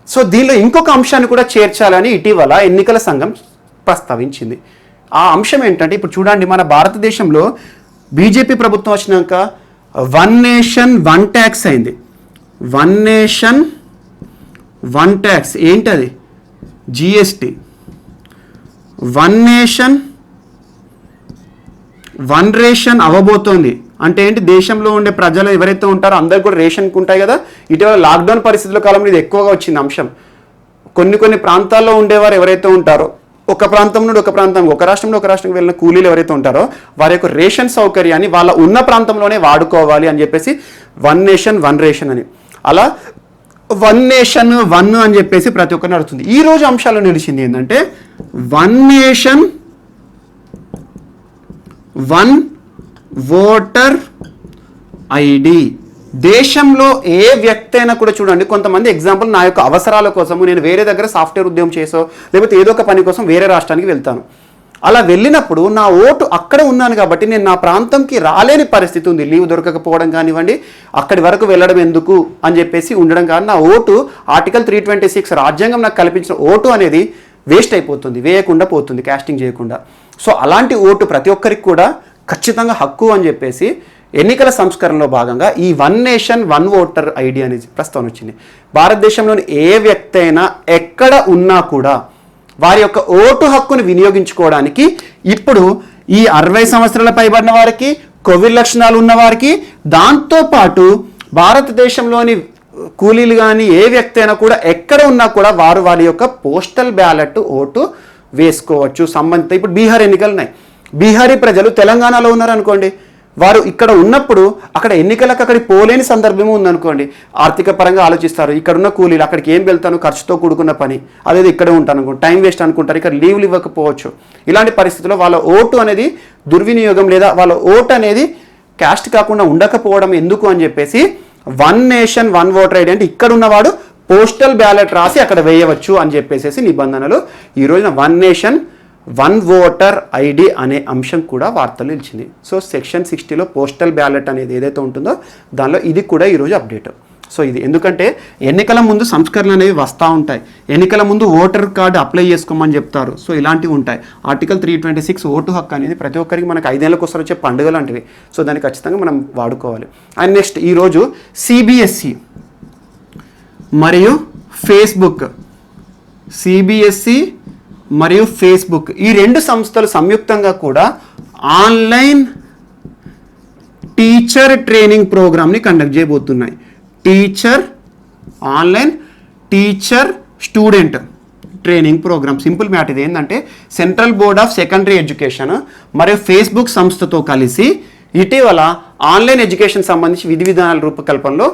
సో దీనిలో ఇంకొక అంశాన్ని కూడా చేర్చాలని ఇటీవల ఎన్నికల సంఘం ప్రస్తావించింది. ఆ అంశం ఏంటంటే, ఇప్పుడు చూడండి, మన భారతదేశంలో బీజేపీ ప్రభుత్వం వచ్చినాక 1 నేషన్ 1 ట్యాక్స్ అయింది. 1 నేషన్ 1 ట్యాక్స్ ఏంటది? జిఎస్టి. 1 నేషన్ 1 రేషన్ అవ్వబోతోంది. అంటే ఏంటి? దేశంలో ఉండే ప్రజలు ఎవరైతే ఉంటారో అందరు కూడా రేషన్కి ఉంటాయి కదా. ఇటీవల లాక్డౌన్ పరిస్థితుల కాలంలో ఇది ఎక్కువగా వచ్చింది అంశం. కొన్ని ప్రాంతాల్లో ఉండేవారు ఎవరైతే ఉంటారో, ఒక ప్రాంతం నుండి ఒక ప్రాంతం, ఒక రాష్ట్రం నుండి ఒక రాష్ట్రంకి వెళ్ళిన కూలీలు ఎవరైతే ఉంటారో వారి యొక్క రేషన్ సౌకర్యాన్ని వాళ్ళ ఉన్న ప్రాంతంలోనే వాడుకోవాలి అని చెప్పేసి 1 నేషన్ 1 రేషన్ అని, అలా 1 నేషన్ 1 అని చెప్పేసి ప్రతి ఒక్కరిని అడుగుతుంది. ఈ రోజు అంశాలు నిలిచింది ఏంటంటే 1 నేషన్ 1 ఓటర్ ఐడి. దేశంలో ఏ వ్యక్తి అయినా కూడా చూడండి, కొంతమంది ఎగ్జాంపుల్ నా యొక్క అవసరాల కోసము నేను వేరే దగ్గర సాఫ్ట్వేర్ ఉద్యోగం చేసో లేకపోతే ఏదో ఒక పని కోసం వేరే రాష్ట్రానికి వెళ్తాను. అలా వెళ్ళినప్పుడు నా ఓటు అక్కడ ఉన్నాను కాబట్టి నేను నా ప్రాంతంకి రాలేని పరిస్థితి ఉంది, లీవ్ దొరకకపోవడం కానివ్వండి, అక్కడి వరకు వెళ్ళడం ఎందుకు అని చెప్పేసి ఉండడం కానీ నా ఓటు ఆర్టికల్ 326 రాజ్యాంగం నాకు కల్పించిన ఓటు అనేది వేస్ట్ అయిపోతుంది, వేయకుండా పోతుంది, కాస్టింగ్ చేయకుండా. సో అలాంటి ఓటు ప్రతి ఒక్కరికి కూడా ఖచ్చితంగా హక్కు అని చెప్పేసి ఎన్నికల సంస్కరణలో భాగంగా ఈ 1 నేషన్ 1 ఓటర్ ఐడి అనేది ప్రస్తావన వచ్చింది. భారతదేశంలోని ఏ వ్యక్తి అయినా ఎక్కడ ఉన్నా కూడా వారి యొక్క ఓటు హక్కును వినియోగించుకోవడానికి ఇప్పుడు ఈ 60 సంవత్సరాల పైబడిన వారికి, కోవిడ్ లక్షణాలు ఉన్న వారికి, దాంతోపాటు భారతదేశంలోని కూలీలు కానీ ఏ వ్యక్తి అయినా కూడా ఎక్కడ ఉన్నా కూడా వారి యొక్క పోస్టల్ బ్యాలెట్ ఓటు వేసుకోవచ్చు. సంబంధిత ఇప్పుడు బీహార్ ఎన్నికలు ఉన్నాయి. బీహారీ ప్రజలు తెలంగాణలో ఉన్నారనుకోండి, వారు ఇక్కడ ఉన్నప్పుడు అక్కడ ఎన్నికలకు అక్కడికి పోలేని సందర్భము ఉందనుకోండి, ఆర్థిక పరంగా ఆలోచిస్తారు. ఇక్కడ ఉన్న కూలీలు అక్కడికి ఏం వెళ్తాను, ఖర్చుతో కూడుకున్న పని, అదే ఇక్కడే ఉంటాను అనుకోండి, టైం వేస్ట్ అనుకుంటారు, ఇక్కడ లీవ్లు ఇవ్వకపోవచ్చు. ఇలాంటి పరిస్థితుల్లో వాళ్ళ ఓటు అనేది దుర్వినియోగం లేదా వాళ్ళ ఓటు అనేది క్యాస్ట్ కాకుండా ఉండకపోవడం ఎందుకు అని చెప్పేసి 1 నేషన్ 1 ఓటర్ ఐడి అంటే ఇక్కడ ఉన్నవాడు పోస్టల్ బ్యాలెట్ రాసి అక్కడ వేయవచ్చు అని చెప్పేసి నిబంధనలు ఈ రోజున 1 నేషన్ 1 ఓటర్ ఐడి అనే అంశం కూడా వార్తలు నిలిచింది. సో సెక్షన్ 60లో పోస్టల్ బ్యాలెట్ అనేది ఏదైతే ఉంటుందో దానిలో ఇది కూడా ఈరోజు అప్డేట్. సో ఇది ఎందుకంటే ఎన్నికల ముందు సంస్కరణలు అనేవి వస్తూ ఉంటాయి, ఎన్నికల ముందు ఓటర్ కార్డు అప్లై చేసుకోమని చెప్తారు. సో ఇలాంటివి ఉంటాయి. ఆర్టికల్ 326 ఓటు హక్కు అనేది ప్రతి ఒక్కరికి మనకు 5 ఏళ్ళకి ఒకసారి వచ్చే పండుగ లాంటివి. సో దాన్ని ఖచ్చితంగా మనం వాడుకోవాలి. అండ్ నెక్స్ట్ ఈరోజు సిబిఎస్ఈ మరియు ఫేస్బుక్, సిబిఎస్ఈ మరియు ఫేస్బుక్ ఈ రెండు సంస్థలు సంయుక్తంగా కూడా ఆన్లైన్ టీచర్ ట్రైనింగ్ ప్రోగ్రామ్ని కండక్ట్ చేయబోతున్నాయి. Online teacher student training program. Simple matter ఇది ఏంటంటే central board of secondary education మరియు ఫేస్బుక్ సంస్థతో కలిసి ఇటీవల ఆన్లైన్ ఎడ్యుకేషన్ సంబంధించి విధి విధానాల రూపకల్పనలో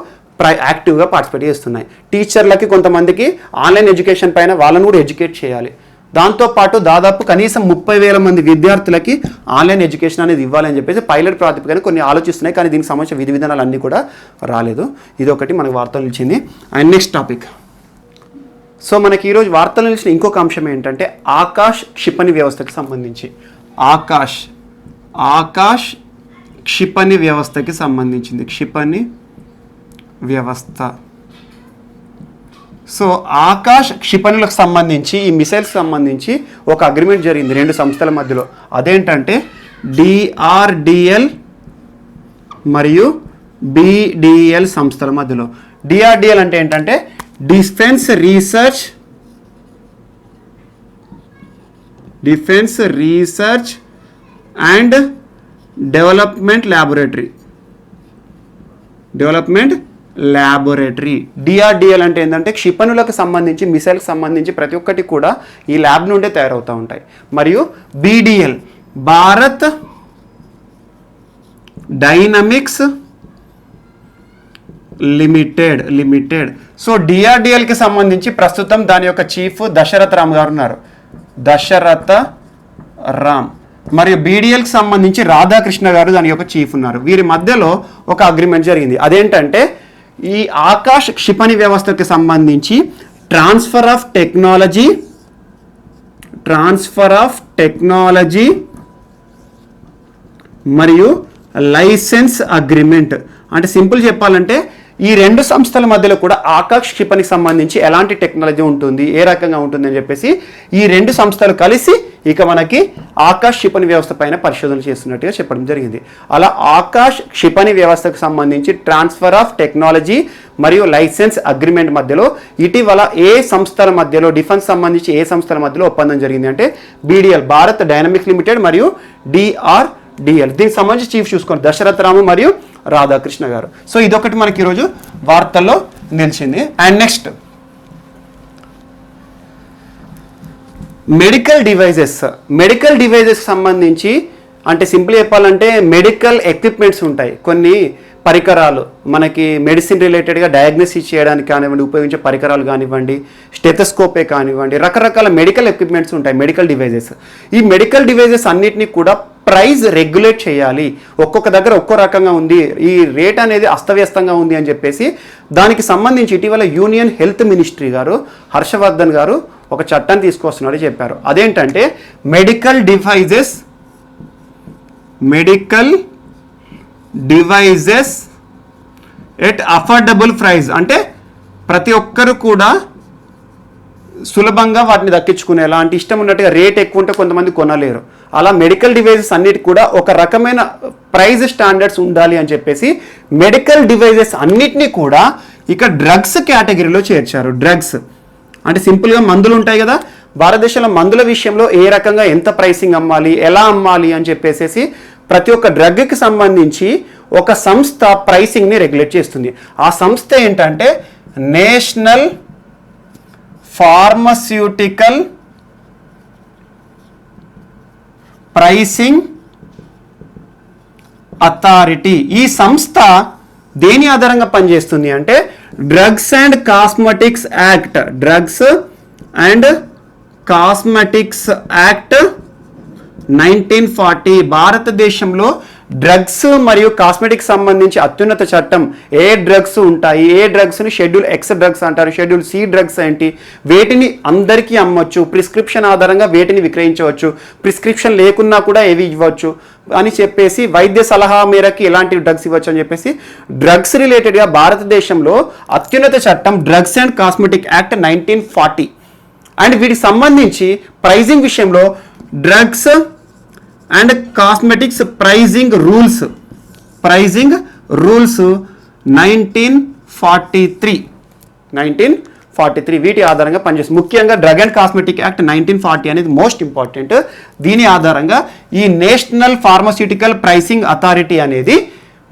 యాక్టివ్గా పార్టిసిపేట్ చేస్తున్నాయి. టీచర్లకి కొంతమందికి ఆన్లైన్ ఎడ్యుకేషన్ పైన వాళ్ళను కూడా ఎడ్యుకేట్ చేయాలి. దాంతోపాటు దాదాపు కనీసం 30,000 మంది విద్యార్థులకి ఆన్లైన్ ఎడ్యుకేషన్ అనేది ఇవ్వాలని చెప్పేసి పైలట్ ప్రాతిపదికన కొన్ని ఆలోచిస్తున్నాయి. కానీ దీనికి సంబంధించిన విధి విధానాలు అన్నీ కూడా రాలేదు. ఇది ఒకటి మనకు వార్తలు నిలిచింది. And next topic. సో మనకి ఈరోజు వార్తలు నిలిచిన ఇంకొక అంశం ఏంటంటే ఆకాశ్ క్షిపణి వ్యవస్థకి సంబంధించి. ఆకాశ్ క్షిపణి వ్యవస్థకి సంబంధించింది. క్షిపణి వ్యవస్థ. సో ఆకాశ్ క్షిపణులకు సంబంధించి ఈ మిసైల్స్కి సంబంధించి ఒక అగ్రిమెంట్ జరిగింది 2 సంస్థల మధ్యలో. అదేంటంటే డిఆర్డిఎల్ మరియు బిడిఎల్ సంస్థల మధ్యలో. డిఆర్డిఎల్ అంటే ఏంటంటే defence research and development laboratory. DRDL అంటే ఏంటంటే క్షిపణులకు సంబంధించి మిసైల్కి సంబంధించి ప్రతి ఒక్కటి కూడా ఈ ల్యాబ్ నుండే తయారవుతూ ఉంటాయి. మరియు BDL Bharat dynamics limited. So డిఆర్డిఎల్కి సంబంధించి ప్రస్తుతం దాని యొక్క చీఫ్ దశరథ రామ్ గారు ఉన్నారు. మరియు బీడిఎల్కి సంబంధించి రాధాకృష్ణ గారు దాని యొక్క చీఫ్ ఉన్నారు. వీరి మధ్యలో ఒక అగ్రిమెంట్ జరిగింది. అదేంటంటే ఈ ఆకాశ్ క్షిపణి వ్యవస్థకి సంబంధించి ట్రాన్స్ఫర్ ఆఫ్ టెక్నాలజీ మరియు లైసెన్స్ అగ్రిమెంట్. అంటే సింపుల్ చెప్పాలంటే ఈ 2 సంస్థల మధ్యలో కూడా ఆకాశ్ క్షిపణికి సంబంధించి ఎలాంటి టెక్నాలజీ ఉంటుంది, ఏ రకంగా ఉంటుంది అని చెప్పేసి ఈ 2 సంస్థలు కలిసి ఇక మనకి ఆకాశ్ క్షిపణి వ్యవస్థ పైన పరిశోధన చేస్తున్నట్టుగా చెప్పడం జరిగింది. అలా ఆకాశ్ క్షిపణి వ్యవస్థకు సంబంధించి ట్రాన్స్ఫర్ ఆఫ్ టెక్నాలజీ మరియు లైసెన్స్ అగ్రిమెంట్ మధ్యలో ఇటీవల ఏ సంస్థల మధ్యలో డిఫెన్స్ సంబంధించి ఏ సంస్థల మధ్యలో ఒప్పందం జరిగింది అంటే బిడిఎల్ భారత్ డైనమిక్స్ లిమిటెడ్ మరియు డిఆర్డిఎల్. దీనికి సంబంధించి చీఫ్ చూసుకోండి దశరథ రాము మరియు రాధాకృష్ణ గారు. సో ఇదొకటి మనకి ఈరోజు వార్తల్లో నిలిచింది. అండ్ నెక్స్ట్ మెడికల్ డివైజెస్ సంబంధించి అంటే సింపుల్ చెప్పాలంటే మెడికల్ ఎక్విప్మెంట్స్ ఉంటాయి. కొన్ని పరికరాలు మనకి మెడిసిన్ రిలేటెడ్గా డయాగ్నోసిస్ చేయడానికి కానివ్వండి ఉపయోగించే పరికరాలు కానివ్వండి, స్టెథోస్కోపే కానివ్వండి, రకరకాల మెడికల్ ఎక్విప్మెంట్స్ ఉంటాయి మెడికల్ డివైజెస్. ఈ మెడికల్ డివైజెస్ అన్నిటినీ కూడా ప్రైస్ రెగ్యులేట్ చేయాలి. ఒక్కొక్క దగ్గర ఒక్కో రకంగా ఉంది, ఈ రేట్ అనేది అస్తవ్యస్తంగా ఉంది అని చెప్పేసి దానికి సంబంధించి ఇటీవల యూనియన్ హెల్త్ మినిస్ట్రీ గారు హర్షవర్ధన్ గారు ఒక చట్టాన్ని తీసుకొస్తున్నారని చెప్పారు. అదేంటంటే medical devices at affordable price. అంటే ప్రతి ఒక్కరు కూడా సులభంగా వాటిని దక్కించుకునేలా, అంటే ఇష్టం ఉన్నట్టుగా రేట్ ఎక్కువ ఉంటే కొంతమంది కొనలేరు. అలా మెడికల్ డివైజెస్ అన్నిటి కూడా ఒక రకమైన ప్రైజ్ స్టాండర్డ్స్ ఉండాలి అని చెప్పేసి మెడికల్ డివైజెస్ అన్నిటినీ కూడా ఇక డ్రగ్స్ కేటగిరీలో చేర్చారు. డ్రగ్స్ అంటే సింపుల్గా మందులు ఉంటాయి కదా, భారతదేశంలో మందుల విషయంలో ఏ రకంగా ఎంత ప్రైసింగ్ అమ్మాలి, ఎలా అమ్మాలి అని చెప్పేసి ప్రతి ఒక్క డ్రగ్కి సంబంధించి ఒక సంస్థ ప్రైసింగ్ని రెగ్యులేట్ చేస్తుంది. ఆ సంస్థ ఏంటంటే నేషనల్ ఫార్మస్యూటికల్ ప్రైసింగ్ అథారిటీ. ఈ సంస్థ దేని ఆధారంగా పనిచేస్తుంది అంటే డ్రగ్స్ అండ్ కాస్మెటిక్స్ యాక్ట్ 1940 భారతదేశంలో డ్రగ్స్ మరియు కాస్మెటిక్ సంబంధించి అత్యున్నత చట్టం, ఏ డ్రగ్స్ ఉంటాయి, ఏ డ్రగ్స్ని షెడ్యూల్ ఎక్స్ డ్రగ్స్ అంటారు, షెడ్యూల్ సి డ్రగ్స్ ఏంటి, వేటిని అందరికీ అమ్మొచ్చు, ప్రిస్క్రిప్షన్ ఆధారంగా వేటిని విక్రయించవచ్చు, ప్రిస్క్రిప్షన్ లేకున్నా కూడా ఏవి ఇవ్వచ్చు అని చెప్పేసి, వైద్య సలహా మేరకు ఎలాంటి డ్రగ్స్ ఇవ్వచ్చు అని చెప్పేసి, డ్రగ్స్ రిలేటెడ్గా భారతదేశంలో అత్యున్నత చట్టం drugs and cosmetic act 1940. And వీటికి సంబంధించి ప్రైజింగ్ విషయంలో drugs and cosmetics pricing rules 1943 వీటి ఆధారంగా పనిచేస్తుంది. ముఖ్యంగా డ్రగ్ అండ్ కాస్మెటిక్ యాక్ట్ 1940 అనేది మోస్ట్ ఇంపార్టెంట్. దీని ఆధారంగా ఈ నేషనల్ ఫార్మాస్యూటికల్ ప్రైసింగ్ అథారిటీ అనేది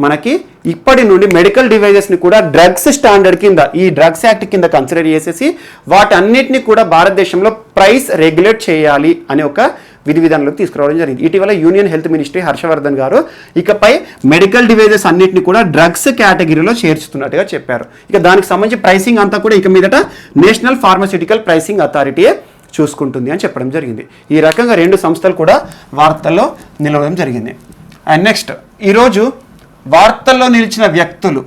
మనకి ఇప్పటి నుండి మెడికల్ డివైజెస్ని కూడా డ్రగ్స్ స్టాండర్డ్ కింద, ఈ డ్రగ్స్ యాక్ట్ కింద కన్సిడర్ చేసేసి వాటన్నిటిని కూడా భారతదేశంలో ప్రైస్ రెగ్యులేట్ చేయాలి అనే ఒక విధి విధానంలోకి తీసుకురావడం జరిగింది. ఇటీవల యూనియన్ హెల్త్ మినిస్ట్రీ హర్షవర్ధన్ గారు ఇకపై మెడికల్ డివైజెస్ అన్నింటినీ కూడా డ్రగ్స్ కేటగిరీలో చేర్చుతున్నట్టుగా చెప్పారు. ఇక దానికి సంబంధించి ప్రైసింగ్ అంతా కూడా ఇక మీదట నేషనల్ ఫార్మాస్యూటికల్ ప్రైసింగ్ అథారిటీయే చూసుకుంటుంది అని చెప్పడం జరిగింది. ఈ రకంగా 2 సంస్థలు కూడా వార్తల్లో నిలవడం జరిగింది. అండ్ నెక్స్ట్ ఈరోజు వార్తల్లో నిలిచిన వ్యక్తులు,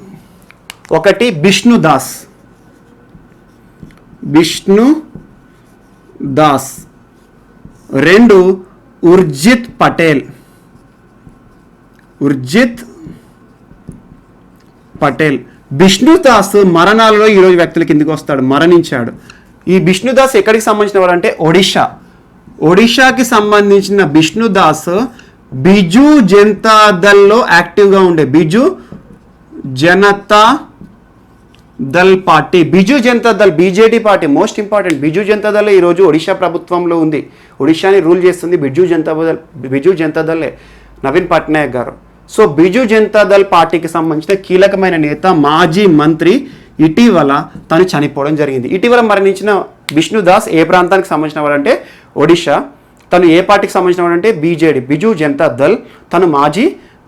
ఒకటి బిష్ణు దాస్, 2 ఉర్జిత్ పటేల్. బిష్ణుదాస్ మరణాలలో ఈరోజు వ్యక్తుల కిందికి వస్తాడు, మరణించాడు. ఈ బిష్ణుదాస్ ఎక్కడికి సంబంధించిన వాడు అంటే ఒడిషాకి సంబంధించిన బిష్ణుదాస్ బిజు జనతా దళ్లో యాక్టివ్గా ఉండే Biju Janata Dal party, Biju Janata Dal BJD party most important. Biju Janata Dal ఈరోజు ఒడిషా ప్రభుత్వంలో ఉంది, ఒడిషాని రూల్ చేస్తుంది బిజు జనతా దళే, నవీన్ పట్నాయక్ గారు. సో బిజు జనతా దళ్ పార్టీకి సంబంధించిన కీలకమైన నేత, మాజీ మంత్రి ఇటీవల తను చనిపోవడం జరిగింది. ఇటీవల మరణించిన బిష్ణుదాస్ ఏ ప్రాంతానికి సంబంధించిన వాడంటే ఒడిషా, తను ఏ పార్టీకి సంబంధించిన వాడంటే బీజేడీ, బిజు జనతా దళ్. తను మాజీ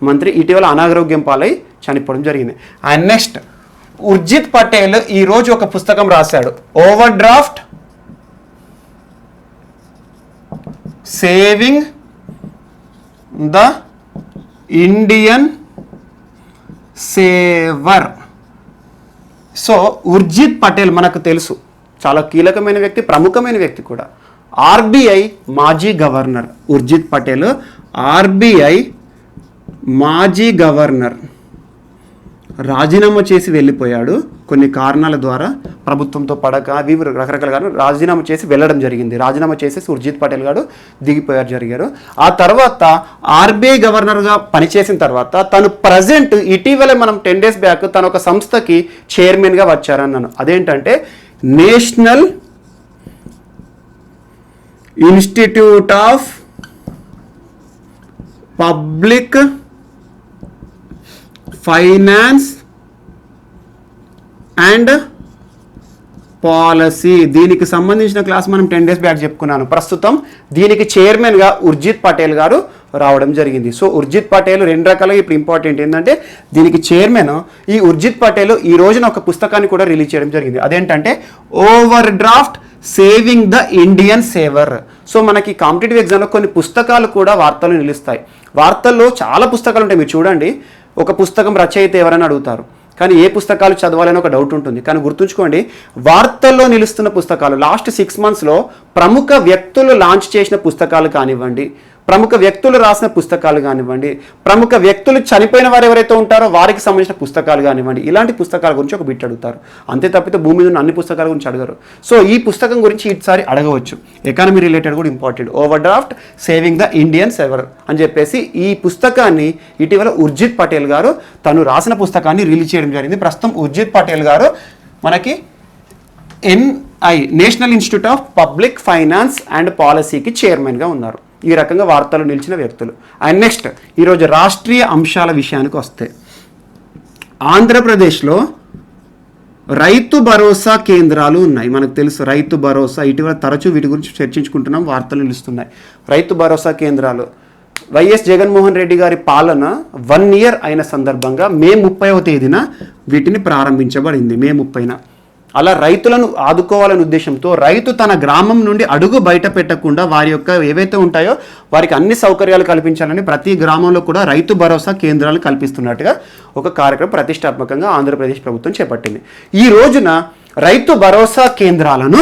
మంత్రి, ఇటీవల అనారోగ్యం పాలై చనిపోవడం జరిగింది. అండ్ నెక్స్ట్ ఉర్జిత్ పటేల్ ఈరోజు ఒక పుస్తకం రాశాడు, over draft saving the Indian saver. So Urjit Patel మనకు తెలుసు, చాలా కీలకమైన వ్యక్తి, ప్రముఖమైన వ్యక్తి కూడా. ఆర్బీఐ మాజీ గవర్నర్ ఉర్జిత్ పటేల్, ఆర్బీఐ మాజీ గవర్నర్ రాజీనామా చేసి వెళ్ళిపోయాడు. కొన్ని కారణాల ద్వారా ప్రభుత్వంతో పడక అవి రకరకాల కారణాలు రాజీనామా చేసి వెళ్ళడం జరిగింది. రాజీనామా చేసేసి ఉర్జిత్ పటేల్ గారు జరిగారు. ఆ తర్వాత ఆర్బీఐ గవర్నర్గా పనిచేసిన తర్వాత తను ప్రజెంట్ ఇటీవల మనం 10 days బ్యాక్ తను ఒక సంస్థకి చైర్మన్గా వచ్చారన్నాను. అదేంటంటే national institute of public finance and policy. దీనికి సంబంధించిన క్లాస్ మనం 10 days బ్యాక్ చెప్పుకున్నాను. ప్రస్తుతం దీనికి చైర్మన్గా ఉర్జిత్ పటేల్ గారు రావడం జరిగింది. సో ఉర్జిత్ పటేల్ 2 రకాలుగా ఇప్పుడు ఇంపార్టెంట్ ఏంటంటే దీనికి చైర్మన్ ఈ ఉర్జిత్ పటేల్ ఈ రోజున ఒక పుస్తకాన్ని కూడా రిలీజ్ చేయడం జరిగింది. అదేంటంటే over draft saving the Indian saver. So మనకి కాంపిటేటివ్ ఎగ్జామ్లో కొన్ని పుస్తకాలు కూడా వార్తలు నిలుస్తాయి. వార్తల్లో చాలా పుస్తకాలు ఉంటాయి, మీరు చూడండి. ఒక పుస్తకం రచయిత ఎవరైనా అడుగుతారు, కానీ ఏ పుస్తకాలు చదవాలని ఒక డౌట్ ఉంటుంది. కానీ గుర్తుంచుకోండి, వార్తల్లో నిలుస్తున్న పుస్తకాలు లాస్ట్ 6 monthsలో ప్రముఖ వ్యక్తులు లాంచ్ చేసిన పుస్తకాలు కానివ్వండి, ప్రముఖ వ్యక్తులు రాసిన పుస్తకాలు కానివ్వండి, ప్రముఖ వ్యక్తులు చనిపోయిన వారు ఎవరైతే ఉంటారో వారికి సంబంధించిన పుస్తకాలు కానివ్వండి, ఇలాంటి పుస్తకాల గురించి ఒక బిట్ అడుగుతారు. అంతే తప్పితే భూమి మీద ఉన్న అన్ని పుస్తకాల గురించి అడగరు. సో ఈ పుస్తకం గురించి ఈసారి అడగవచ్చు. ఎకానమీ రిలేటెడ్ కూడా important. Over draft saving the Indian saver అని చెప్పేసి ఈ పుస్తకాన్ని ఇటీవల ఉర్జిత్ పటేల్ గారు తను రాసిన పుస్తకాన్ని రిలీజ్ చేయడం జరిగింది. ప్రస్తుతం ఉర్జిత్ పటేల్ గారు మనకి national institute of public finance and పాలసీకి చైర్మన్గా ఉన్నారు. ఈ రకంగా వార్తలు నిలిచిన వ్యక్తులు. అండ్ నెక్స్ట్ ఈరోజు రాష్ట్రీయ అంశాల విషయానికి వస్తే, ఆంధ్రప్రదేశ్లో రైతు భరోసా కేంద్రాలు ఉన్నాయి. మనకు తెలుసు రైతు భరోసా, ఇటీవల తరచూ వీటి గురించి చర్చించుకుంటున్నాం, వార్తలు నిలుస్తున్నాయి. రైతు భరోసా కేంద్రాలు వైఎస్ జగన్మోహన్ రెడ్డి గారి పాలన 1 year అయిన సందర్భంగా మే 30వ తేదీన వీటిని ప్రారంభించబడింది. మే 30న అలా రైతులను ఆదుకోవాలనే ఉద్దేశంతో రైతు తన గ్రామం నుండి అడుగు బయట పెట్టకుండా వారి యొక్క ఏవైతే ఉంటాయో వారికి అన్ని సౌకర్యాలు కల్పించాలని ప్రతి గ్రామంలో కూడా రైతు భరోసా కేంద్రాలు కల్పిస్తున్నట్టుగా ఒక కార్యక్రమం ప్రతిష్టాత్మకంగా ఆంధ్రప్రదేశ్ ప్రభుత్వం చేపట్టింది. ఈ రోజున రైతు భరోసా కేంద్రాలను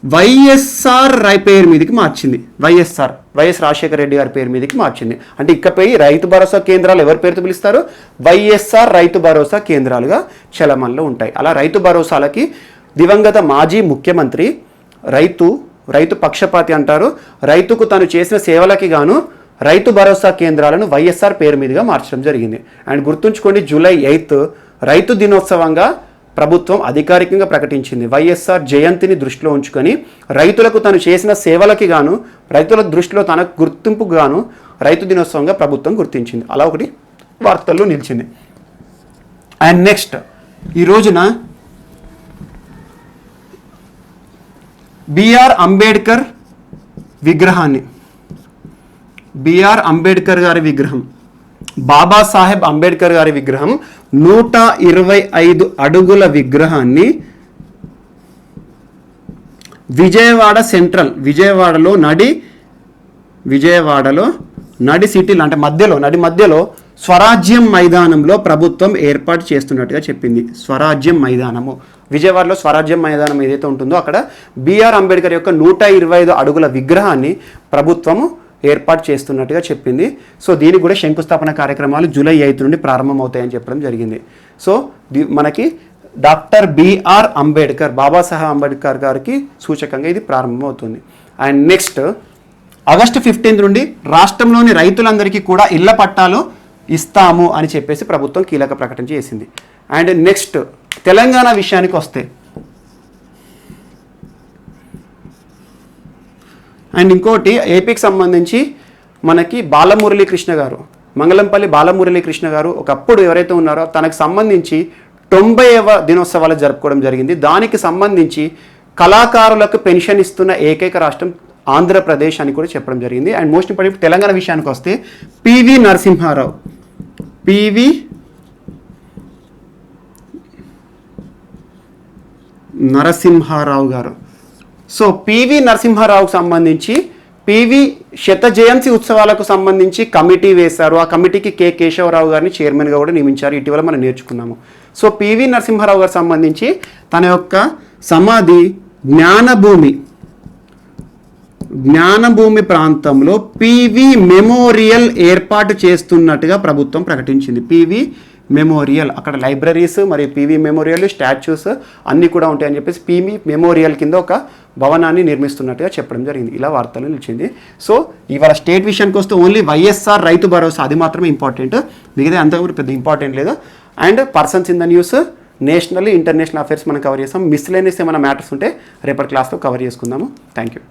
వైఎస్ఆర్ పేరు మీదకి మార్చింది. వైఎస్ రాజశేఖర రెడ్డి గారి పేరు మీదకి మార్చింది. అంటే ఇకపై రైతు భరోసా కేంద్రాలు ఎవరి పేరుతో పిలుస్తారు? వైఎస్ఆర్ రైతు భరోసా కేంద్రాలుగా చలమణలో ఉంటాయి. అలా రైతు భరోసాలకి దివంగత మాజీ ముఖ్యమంత్రి రైతు పక్షపాతి అంటారు. రైతుకు తను చేసిన సేవలకి గాను రైతు భరోసా కేంద్రాలను వైఎస్ఆర్ పేరు మీదుగా మార్చడం జరిగింది. అండ్ గుర్తుంచుకోండి, జూలై 8 రైతు దినోత్సవంగా ప్రభుత్వం అధికారికంగా ప్రకటించింది. వైఎస్ఆర్ జయంతిని దృష్టిలో ఉంచుకొని రైతులకు తను చేసిన సేవలకి గాను రైతుల దృష్టిలో తన గుర్తింపుకు గాను రైతు దినోత్సవంగా ప్రభుత్వం గుర్తించింది. అలా ఒకటి వార్తల్లో నిలిచింది. అండ్ నెక్స్ట్ ఈ రోజున బిఆర్ అంబేద్కర్ గారి విగ్రహం, బాబాసాహెబ్ అంబేద్కర్ గారి విగ్రహం 125 అడుగుల విగ్రహాన్ని విజయవాడలో నడి సిటీలో అంటే మధ్యలో స్వరాజ్యం మైదానంలో ప్రభుత్వం ఏర్పాటు చేస్తున్నట్టుగా చెప్పింది. విజయవాడలో స్వరాజ్యం మైదానం ఏదైతే ఉంటుందో అక్కడ బిఆర్ అంబేద్కర్ యొక్క 125 అడుగుల విగ్రహాన్ని ప్రభుత్వము ఏర్పాటు చేస్తున్నట్టుగా చెప్పింది. సో దీనికి కూడా శంకుస్థాపన కార్యక్రమాలు జూలై 8 నుండి ప్రారంభమవుతాయని చెప్పడం జరిగింది. సో మనకి డాక్టర్ బిఆర్ అంబేద్కర్, బాబాసాహెబ్ అంబేద్కర్ గారికి సూచకంగా ఇది ప్రారంభమవుతుంది. అండ్ నెక్స్ట్ ఆగస్టు 15 నుండి రాష్ట్రంలోని రైతులందరికీ కూడా ఇళ్ల పట్టాలు ఇస్తాము అని చెప్పేసి ప్రభుత్వం కీలక ప్రకటన చేసింది. అండ్ నెక్స్ట్ తెలంగాణ విషయానికి వస్తే, అండ్ ఇంకోటి ఏపీకి సంబంధించి మనకి మంగళంపల్లి బాలమురళీకృష్ణ గారు ఒకప్పుడు ఎవరైతే ఉన్నారో తనకు సంబంధించి 90వ దినోత్సవాలు జరుపుకోవడం జరిగింది. దానికి సంబంధించి కళాకారులకు పెన్షన్ ఇస్తున్న ఏకైక రాష్ట్రం ఆంధ్రప్రదేశ్ అని కూడా చెప్పడం జరిగింది. అండ్ మోస్ట్ ఇంపార్టెంట్ తెలంగాణ విషయానికి వస్తే పివి నరసింహారావు గారు. సో పివి నరసింహారావుకు సంబంధించి శత జయంతి ఉత్సవాలకు సంబంధించి కమిటీ వేశారు. ఆ కమిటీకి కె కేశవరావు గారిని చైర్మన్గా కూడా నియమించారు. ఇటీవల మనం నేర్చుకున్నాము. సో పివి నరసింహారావు గారికి సంబంధించి తన యొక్క సమాధి జ్ఞానభూమి ప్రాంతంలో పివి మెమోరియల్ ఏర్పాటు చేస్తున్నట్టుగా ప్రభుత్వం ప్రకటించింది. పివి మెమోరియల్, అక్కడ లైబ్రరీస్ మరియు పివి మెమోరియల్ స్టాచ్యూస్ అన్నీ కూడా ఉంటాయని చెప్పేసి పివి మెమోరియల్ కింద ఒక భవనాన్ని నిర్మిస్తున్నట్టుగా చెప్పడం జరిగింది. ఇలా వార్తలు నిలిచింది. సో ఇవాళ స్టేట్ విషయానికి వస్తే ఓన్లీ వైఎస్ఆర్ రైతు భరోసా అది మాత్రమే ఇంపార్టెంట్, మిగతా అంతా కూడా పెద్ద ఇంపార్టెంట్ లేదు. And persons in the news, national international affairs మనం కవర్ చేస్తాం. మిస్లేనియస్ ఏమైనా మ్యాటర్స్ ఉంటే రేపటి క్లాస్లో కవర్ చేసుకుందాము. Thank you.